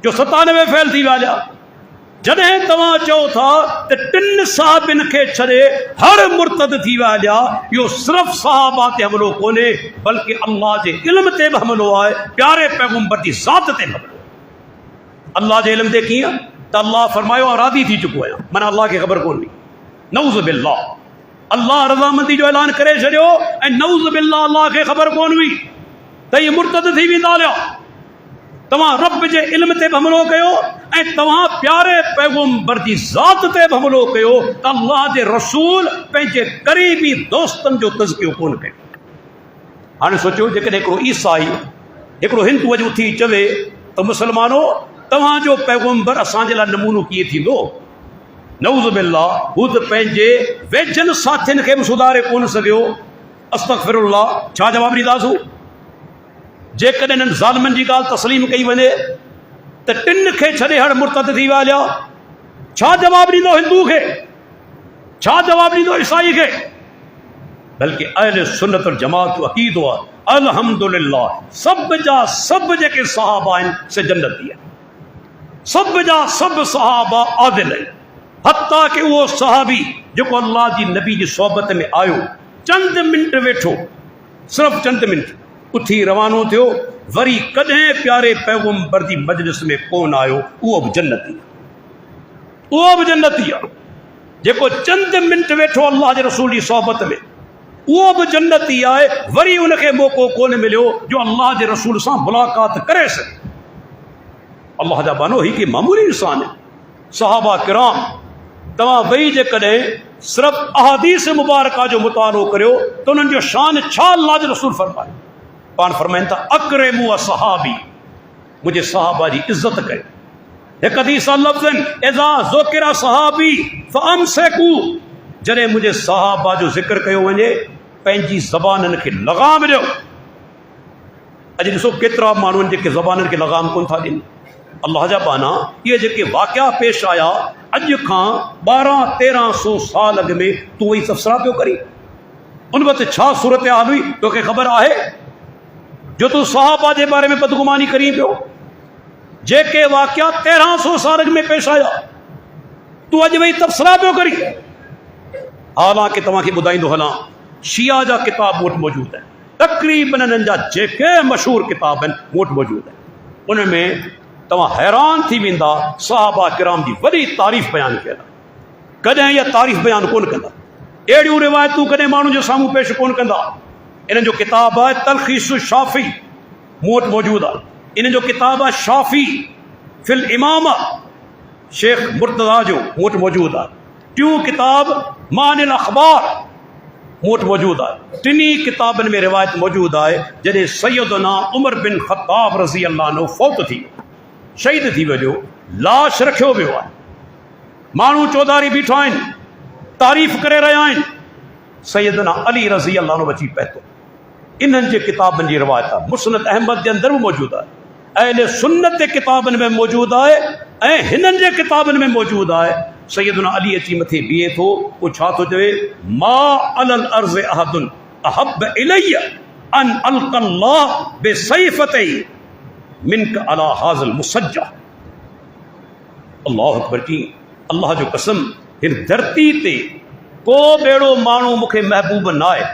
जो 97 फेल थी विया। जॾहिं तव्हां चओ था त 3 सहाबिन खे छॾे हर मुर्तद थी विया, इहो सिर्फ़ सहाबा ते हमलो कोन्हे बल्कि अल्लाह जे इल्म ते बि हमलो आहे, प्यारे पैगंबर जी ज़ात ते हमलो आहे। अल्लाह जे इल्म ते कीअं त अल्लाह फरमायो राज़ी थी चुको आहियां, माना अल्लाह खे ख़बर कोन हुई। नऊज़ बिल्लाह, अल्लाह रज़ामंदी जो ऐलान करे छॾियो ऐं नऊज़ बिल्लाह अल्लाह खे ख़बर कोन हुई त इहे मुर्तद थी वेंदा हलिया। तव्हां रब जे इल्म ते बि हमलो कयो ऐं तव्हां प्यारे पैगंबर जी ज़ात ते बि हमलो कयो त अल्लाह जे रसूल पंहिंजे क़रीबी दोस्तनि जो तज़कियो कोन कयो। हाणे सोचियो, जेकॾहिं हिकिड़ो ईसाई हिकिड़ो हिंदू अॼु उथी चवे त मुस्लमानो तव्हांजो पैगंबर असांजे लाइ नमूनो कीअं थींदो, नऊज़ बिल्लाह, हू त पंहिंजे वेझनि साथियुनि खे बि सुधारे कोन सघियो। अस्तग़फिरुल्लाह, छा जवाबु ॾींदासूं? जेकॾहिं इन्हनि ज़ालिमनि जी ॻाल्हि तस्लीम कई वञे त 3 खे छॾे हर मुर्तद थी विया, छा जवाबु ॾींदो हिंदू खे, छा जवाबु ॾींदो ईसाई खे? बल्कि अहले सुन्नत वल जमात जो अक़ीदो आहे अल्हम्दुलिल्लाह सब जा सब जेके सहाबा आहिनि से जन्नती आहिनि, सब जा सब सहाबा आदिल आहिनि। हत्ता कि उहो सहाबी जेको अल्लाह जी नबी जी सोबत में आयो, चंद मिंट वेठो, सिर्फ़ु चंद मिंट, उथी रवानो थियो, वरी कॾहिं प्यारे पैगंबर जी मजलिस में कोन आयो, उहो बि जन्नती आहे, उहो बि जन्नती आहे। जेको चंद मिंट वेठो अल्लाह जे रसूल जी सोबत में, उहो बि जन्नती आहे। वरी उनखे मौक़ो कोन मिलियो जो अल्लाह जे रसूल सां मुलाक़ात करे सघे। अल्लाह जा बानो ही कि मामूली इंसान है। सहाबा किराम, तव्हां वेही जेकॾहिं सिर्फ़ु अहादीस मुबारका जो मुतालो करियो त उन्हनि जो शान छा अल्लाह जे रसूल फरमाए। पाण फरमाइनि था अकरिमू सहाबी, मुंहिंजे सहाबा जी इज़त कयो। हिकु हदीस लफ़्ज़नि इज़ा ज़ुकिरा सहाबी फअमसिकू, जॾहिं मुंहिंजे सहाबा जो ज़िक्र कयो वञे पंहिंजी ज़बाननि खे लगाम ॾियो। अॼु ॾिसो केतिरा माण्हू आहिनि जेके ज़बाननि खे लगाम कोन था ॾियनि। अल्लाह जा बाना इहे जेके वाक़िया पेश आया अॼु खां 1200-1300 साल अॻु में, तूं वही तबसरा पियो करी, उन वक़्तु छा सूरत हाल हुई तोखे ख़बर आहे जो तूं सहाबा जे बारे में बदगुमानी करी पियो? जेके वाक़िया 1300 साल अॻु में पेश आया तूं अॼु वही तबसरा पियो करी। हालांकि तव्हांखे ॿुधाईंदो हलां, शिया जा किताब मूं वटि मौजूदु आहिनि, तक़रीबन हिननि जा जेके मशहूर किताब आहिनि मूं वटि मौजूदु आहिनि। उनमें तव्हां हैरान थी वेंदा, सहाबा किराम जी वॾी तारीफ़ बयानु कयल आहे। कॾहिं इहा तारीफ़ बयानु कोन कंदा, अहिड़ियूं रिवायतूं कॾहिं माण्हुनि जे साम्हूं पेश कोन कंदा। इन्हनि जो किताब आहे तलख़ीस शाफ़ी, मूं वटि मौजूदु आहे। इन्हनि जो किताब आहे शाफ़ी फिल इमामा, शेख मुर्तज़ा जो मूं वटि मौजूदु आहे। टियों किताब मानिल अख़बार मूं वटि मौजूदु आहे। टिनी किताबनि में रिवायत मौजूदु आहे जॾहिं सैयदना उमर बिन ख़त्ताब रज़ी अल्लाह अन्हु फ़ौत थी वियो, शहीद थी वियो, लाश रखियो वियो आहे, माण्हू चौधारी बीठा आहिनि, तारीफ़ करे रहिया आहिनि, सैयदना अली रज़ी अल्लाह अन्हु अची पहुतो। इन्हनि जे किताबनि जी रिवायत आहे, मुस्नद अहमद जे अंदरि बि मौजूदु आहे, अहले सुन्नत जे किताबनि में मौजूदु आहे ऐं हिननि जे किताबनि में मौजूदु आहे। सैयदना अली अची मथे बीहे थो, उहो छा थो चवे, मा अलल अर्ज़ अहदुन अहब इलैया अन अलक़ल्लाह बिसैफ़तैहि मिनक अला हाज़िल मुसज्जा। अल्लाहु अकबर की, अल्लाह जो कसम, हिन धरती ते को बेड़ो माण्हू मूंखे महबूब न आहे।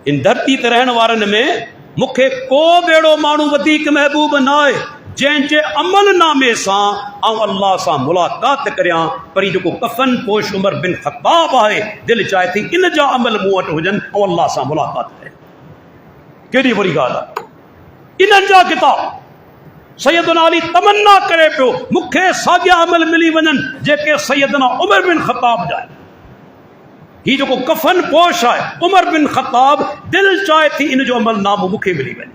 हिन धरती ते रहण वारनि में मूंखे को बेड़ो माण्हू वधीक महबूब न आहे जंहिंजे अमल नामे सां ऐं अल्लाह सां मुलाक़ात करियां। पर जेको कफ़न पोश उमर बिन ख़त्ताब आहे, दिलि चाहे थी इन जा अमल मूं वटि हुजनि ऐं अल्लाह सां मुलाक़ात करे। केॾी वॾी ॻाल्हि आहे। इन्हनि जा किताब सैयदना अली तमन्ना करे पियो मूंखे साॻिया अमल मिली वञनि जेके सैयदना उमर बिन ख़त्ताब जा आहिनि। ही जेको कफ़न पोश आहे उमर बिन ख़त्ताब, दिलि चाहे थी इन जो अमल नामो मूंखे मिली वञे,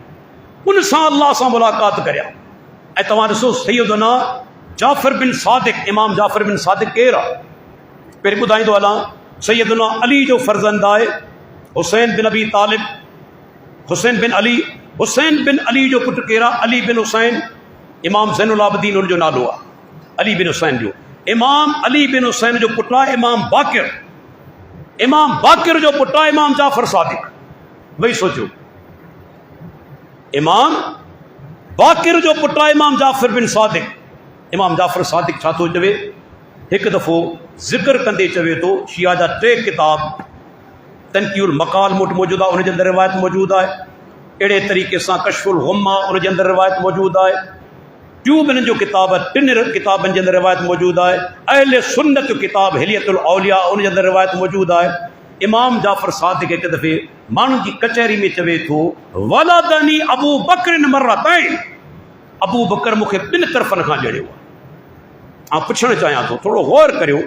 उन सां अल्लाह सां मुलाक़ात करियां। ऐं तव्हां ॾिसो सैयदना जाफ़र बिन सादिक, इमाम जाफ़र बिन सादिक केरु आहे? पहिरीं ॿुधाईंदो हलां, सैयदना अली जो फर्ज़ंद आहे हुसैन बिन अबी तालिब। हुसैन बिन अली, हुसैन बिन अली जो पुटु केरु आहे? अली बिन हुसैन, इमाम ज़ैनुल आबिदीन उनजो नालो आहे, अली बिन हुसैन जो। इमाम अली बिन हुसैन जो पुटु आहे इमाम बाकिर जो पुटु आहे इमाम जाफ़र सादिक। वही सोचो, इमाम बाकिर जो पुटु आहे इमाम जाफ़र बिन सादिक। इमाम जाफ़र सादिक छा थो चवे, हिकु दफ़ो ज़िक्र कंदे चवे थो शिया जा 3 किताब तनक़ीउल मक़ाल मूं वटि मौजूदु आहे, उनजे अंदरि रिवायत मौजूदु आहे। अहिड़े तरीक़े सां कशफुल गुम्मा उनजे अंदरि रिवायत मौजूदु आहे। टियूं ॿिन्हिनि जो किताब 3 किताबनि जे अंदरि रिवायत मौजूदु आहे। अहले सुन्नत जो किताब हिलियतुल औलिया उनजे अंदरि रिवायत मौजूदु आहे। इमाम जाफ़र सादिक हिकु दफ़े माण्हुनि जी कचहरी में चवे थो वलदनी अबू बकर मर्रतैन, अबू बकर मूंखे 2 तरफ़नि खां ॼणियो आहे। आउं पुछणु चाहियां थो, थोरो गौर करियो,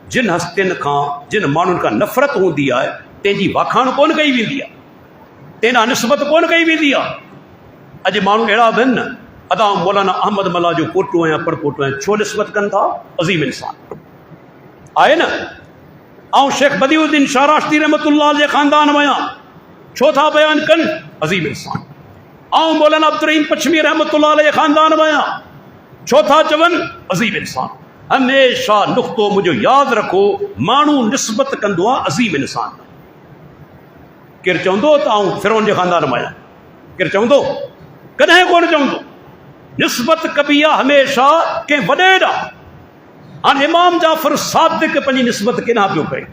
जिन हस्तियुनि खां जिन माण्हुनि खां नफ़रत हूंदी आहे तंहिंजी वाखाण कोन कई वेंदी आहे, तेना निस्बत कोन कई वेंदी आहे। अॼु माण्हू अहिड़ा बि आहिनि न, अदा मौलाना अहमद मल्ला जो पोटो आहियां परपोटो आहियां, छो निस्बत कनि था? अज़ीम इंसान आहे न। ऐं शेख बदिउद्दीन शाहराश्ती रहमतुल्लाह जे ख़ानदान वया, छो था बयान कनि? अज़ीम इंसान। ऐं मौलाना अब्दुर्रहीम पश्चिमी रहमतुल्लाह जे ख़ानदान वया, छो था चवनि? अज़ीम इंसान। हमेशा नुक़्तो मुंहिंजो यादि रखो, माण्हू निस्बत कंदो आहे अज़ीम इंसान। केरु चवंदो त आउं फिरौन जे ख़ानदान में आहियां, केरु चवंदो? कॾहिं कोन चवंदो। निस्बत कबी आहे हमेशा कंहिं वॾे ॾांहुं। हाणे इमाम जाफ़र सादिक पंहिंजी निस्बत केॾांहुं पियो करे?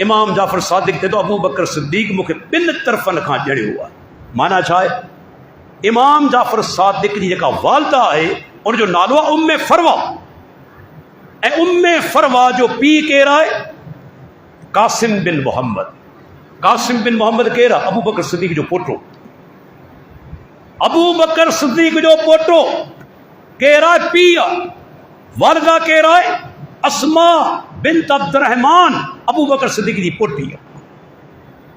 इमाम जाफ़र सादिक ते तो अबू बकर सिद्दीक़ मूंखे 2 तरफ़नि खां ॼणियो आहे। माना छा आहे? इमाम जाफ़र सादिक जी जेका वालदा आहे उनजो नालो आहे उम्मे फरवा, ऐं उम्मे फरवा जो पीउ केरु आहे? कासिम बिन मोहम्मद। कासिम बिन मोहम्मद केरु आहे? अबू बकर सिद्दीक़ जो पोटो। अबू बकर सिद्दीक़ जो पोटो केरु आहे? पीउ आहे। वालिदा केरु आहे? अस्मा बिन्त अब्दुर्रहमान, अबू बकर सिद्दीक़ जी पोटी आहे।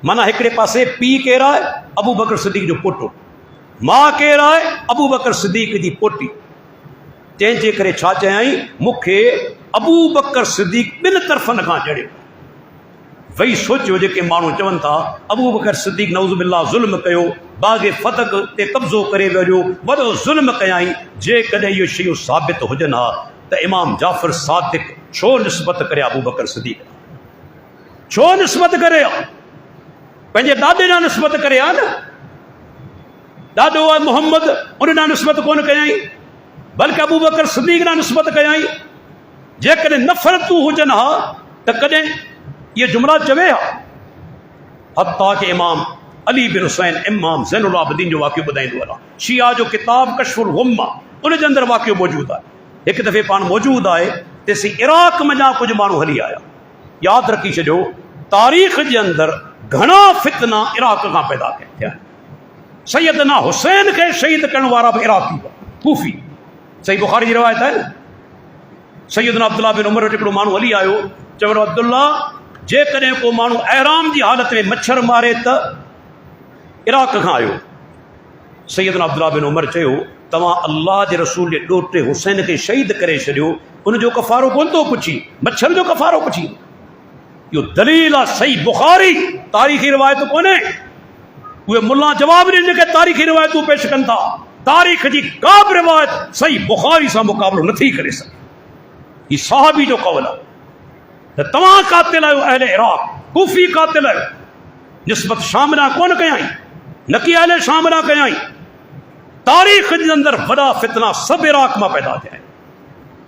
माना हिकिड़े पासे पीउ केरु आहे? अबू बकर सिद्दीक़ जो पोटो। मां केरु आहे? अबू बकर सिद्दीक़ जी पोटी। तंहिंजे करे छा चयाई, मूंखे अबू बकर सिद्दीक़ 2 तरफ़नि खां ॼणियो। वही सोचियो, जेके माण्हू चवनि था अबू बकर सिद्दीक़ नऊज़ुबिल्लाह ज़ुल्म कयो, बाग़े फ़तक ते कब्ज़ो करे वियो, वॾो ज़ुल्म कयाई, जेकॾहिं इहो शयूं साबित हुजनि हा त इमाम जाफ़र सादिक छो निस्बत करे अबू बकर सिद्दीक़? छो निस्बत करे? पंहिंजे ॾाॾे ॾांहुं निस्बत करे आहे न। ॾाॾो आहे मोहम्मद, उन ॾांहुं निस्बत कोन कयाई, बल्कि अबू बकर सिद्दीक़ ॾांहुं निस्बत कयाई। जेकॾहिं नफ़रतूं हुजनि हा त कॾहिं ये जुमला चवे हा? हत्ता के इमाम अली बिन हुसैन इमाम ज़ैनुल आबिदीन जो वाक़ियो ॿुधाईंदो आहे। शिया जो किताब कशफुल गुम्मा उनजे अंदरि वाक़ियो मौजूदु आहे। हिकु दफ़े पाण मौजूदु आहे तेसीं इराक़ मञा कुझु माण्हू हली आया। यादि रखी छॾियो, तारीख़ जे अंदरि घणा फितना इराक़ खां पैदा थिया। सैयदना हुसैन खे शहीद करण वारा बि इराक़ी हुआ, कूफ़ी। सही बुखारी जी रिवायत आहे। सैयदना अब्दुल्ला बिन उमर वटि हिकिड़ो माण्हू हली आयो, चवणो अब्दुल्ला जेकॾहिं को माण्हू अहराम जी हालत में मच्छर मारे त इराक़ खां आयो। सैयदना अब्दुल्ला बिन उमर चयो, तव्हां अल्लाह जे रसूल जे ॾोटे हुसैन खे शहीद करे छॾियो, उनजो कफ़ारो कोन थो पुछी, मच्छर जो कफ़ारो पुछी। इहो दलील आहे सही बुखारी, तारीख़ी रिवायत कोन्हे। उहे मुल्ला जवाब ॾियनि जेके तारीख़ी रिवायतूं पेश कनि था। तारीख़ जी का बि रिवायत सही बुखारी सां मुक़ाबिलो नथी करे सघे। हीउ सहाबी जो क़ौल आहे त तव्हां कातिल आहियो, अहले इराक़, कूफ़ी कातिल आहियो। निस्बत शाम ॾांहुं कोन कयाई, न की अहले शाम ॾांहुं कयाई। तारीख़ जे अंदरि वॾा फितना सभु इराक़ मां पैदा थिया आहिनि।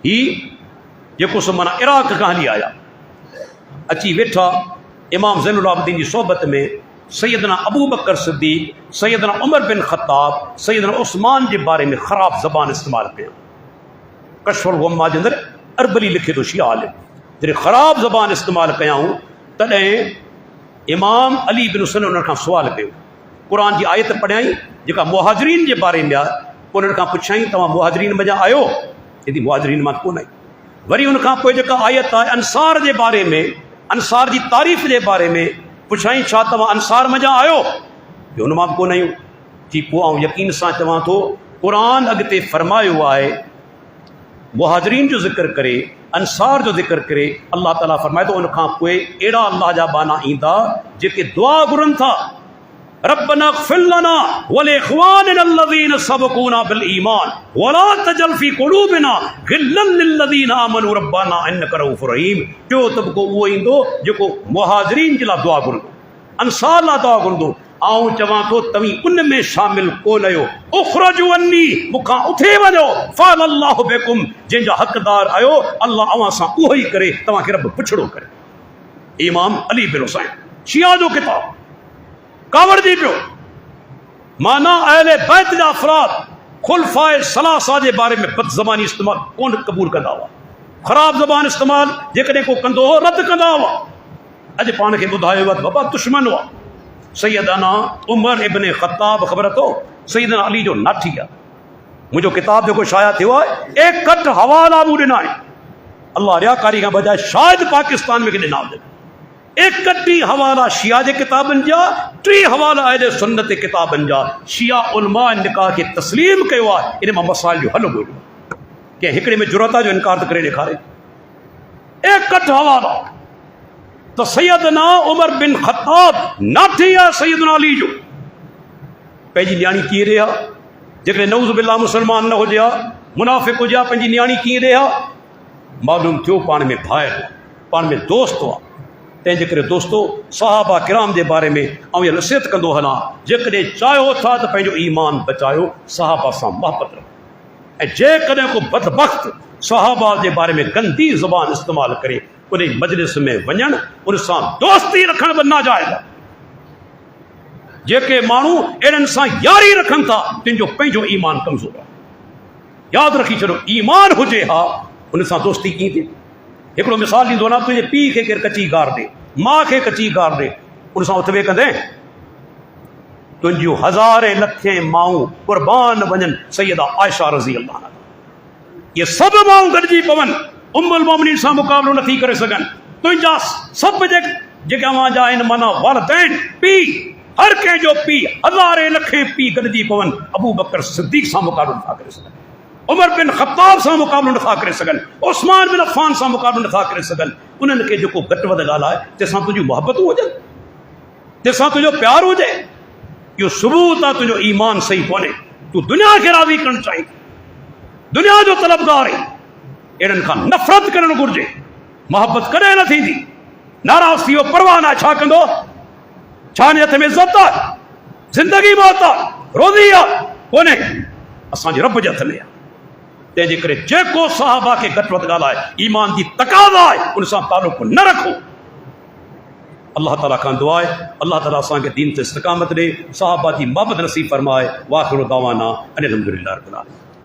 हीउ जेको सो माना इराक़ खां हली आया, अची वेठा इमाम ज़ैनुल आबिदीन जी सोबत में सैयदना अबू बकर सिद्दीक़, सैयदना उमर बिन ख़त्ताब, सैयदना उस्मान जे बारे में ख़राब ज़बान इस्तेमालु कयो। कशफुल गुम्मा जे अंदरि अरबली लिखे थो शिया आलिम, जॾहिं ख़राब ज़बान इस्तेमालु कयाऊं तॾहिं इमाम अली बिन हुसैन उन्हनि खां सुवालु कयो। क़ुर जी आयत पढ़ियाई जेका मुहाजिरीन जे बारे में आहे। उन्हनि खां पुछाई, तव्हां मुहाजिरीन मञा आहियो? यदि मुहाजिरीन मां कोन आई। वरी उनखां पोइ जेका आयत आहे अंसार जे बारे में, अंसार जी तारीफ़ जे बारे में पुछाई, छा तव्हां अंसार मञा आहियो? हुन मां बि कोन आहियूं। जी पोइ आउं यकीन सां चवां थो, क़ुर अॻिते फरमायो आहे मुहाजिरीन जो ज़िक्र करे, अंसार जो ज़िक्र करे, अल्लाह ताला फरमाए थो उनखां पोइ अहिड़ा अल्लाह जा बाना ईंदा जेके दुआ घुरनि था रब्बना इग़फिर लना व लिइख़वानिना अल्लज़ीना सबक़ूना बिल ईमान व ला तजल फ़ी क़ुलूबिना ग़िल्लन लिल्लज़ीना आमनू रब्बना इन्नका रऊफ़ुर रहीम। टियों तबक़ो उहो ईंदो जेको मुहाजिरीन जे लाइ दुआ घुरंदो, अंसार लाइ दुआ घुरंदो। आऊं चवां थो तव्हीं उन में शामिल कोन आहियो। उख़्रजू अन्नी, मूंखां उथे वञो। फ़अल अल्लाहु बिकुम, जंहिंजा हक़दार आहियो अल्लाह अव्हां सां उहो ई करे, तव्हांखे रब पुछड़ो करे। इमाम अली बिन हुसैन, शिया जो किताब, कावड़ जी पियो माना अहले बैत जा अफ़राद खुलफाए सलासा जे बारे में बद ज़बानी इस्तेमाल कोन क़बूल कंदा हुआ। ख़राब ज़बान इस्तेमाल जेकॾहिं को कंदो हो रद्द कंदा हुआ। अॼु पाण खे ॿुधायो वक़्तु बाबा दुश्मन हुआ सैयदना उमर इब्न ख़त्ताब, ख़बर अथव सैयदना अली जो नाठी आहे। मुंहिंजो किताब जेको शाया थियो आहे एकट हवाला मूं ॾिना आहिनि। अल्लाह रियाकारी खां बजाए शायदि पाकिस्तान में ॾिना हुजनि। एकटी हवाला शिया जे किताबनि जा, 3 हवाला अहले सुन्नत जे किताबनि जा। शिया उलमा निकाह खे तस्लीम कयो आहे, इन मां मसाइल जो हल ॻोल्हियो। कंहिं हिकिड़े में जुरत जो इनकार त करे ॾेखारे। एकट हवाला तो सैयदना उमर बिन ख़त्ताब नाठी आहे सैयदना अली जो। पंहिंजी न्याणी कीअं ॾे हा, जेकॾहिं नऊज़ बिल्लाह मुसलमान न हुजे हा, मुनाफ़िक़ हुजे हा, पंहिंजी न्याणी कीअं ॾे हा। मालूम थियो पाण में भाइर, पाण में दोस्त हुआ। तंहिंजे करे दोस्तो सहाबा किराम जे बारे में ऐं इहा नसीहत कंदो हलां, जेकॾहिं चाहियो था त पंहिंजो ईमान बचायो, सहाबा सां मोहबत रखो। ऐं जेकॾहिं को बदबख़्त सहाबा जे बारे में गंदी ज़ुबान इस्तेमालु करे, उन मजलिस में वञण, उन सां दोस्ती रखण बि नाजाइज़ आहे। जेके माण्हू अहिड़नि सां यारी रखनि था, तिन जो पंहिंजो ईमान कमज़ोर आहे। यादि रखी छॾो, ईमान हुजे हा, उन सां दोस्ती कीअं थिए। हिकिड़ो मिसाल ॾींदो न, तुंहिंजे पीउ खे केरु कची गार ॾे, माउ खे कची गार ॾे, उन सां उथवे कंदे तुंहिंजियूं हज़ारे लखे माऊं क़ुर्बान वञनि। सैयदा आयशा रज़ी अल्लाह अन्हा, इहे सभु माऊं गॾिजी पवनि, उम्मुल मोमिनीन सां मुक़ाबिलो नथी करे सघनि। तुंहिंजा सभु जेके अव्हां जा आहिनि, माना वालिदैन, पीउ, हर कंहिंजो पीउ, हज़ारे लखे पीउ गॾिजी पवनि, अबू बकर सिद्दीक़ सां मुक़ाबिलो नथा करे सघनि, उमर बिन ख़त्ताब सां मुक़ाबिलो नथा करे सघनि, उस्मान बिन अफ़ान सां मुक़ाबिलो नथा करे सघनि। उन्हनि खे जेको घटि वधि ॻाल्हाए, तंहिंसां तुंहिंजियूं मोहबतूं हुजनि, तंहिंसां तुंहिंजो प्यारु हुजे, इहो सबूत आहे तुंहिंजो ईमान सही कोन्हे। तूं दुनिया खे राज़ी करणु चाहीं, दुनिया जो तलबगार आहीं। अहिड़नि खां नफ़रत करणु घुरिजे। मोहबत कॾहिं न थींदी। नाराज़ थी वियो, परवाह न, छा कंदो, छा हथ में इज़त आहे, ज़िंदगी मौत आहे, रोज़ी आहे, कोन्हे, असांजे रब जे हथ में आहे। तंहिंजे करे जेको सहाबा खे घटि वधि ॻाल्हाए, ईमान जी तक़ाज़ा आहे, उन सां तालुक़ु न रखो। अल्लाह ताला खां दुआ आहे, अल्लाह ताला असांखे दीन ते इस्तिक़ामत ॾे, सहाबा जी मोहबत नसीब फरमाए। वाखिरु दावाना अनिल हम्दुलिल्लाहि रब्बिल आलमीन।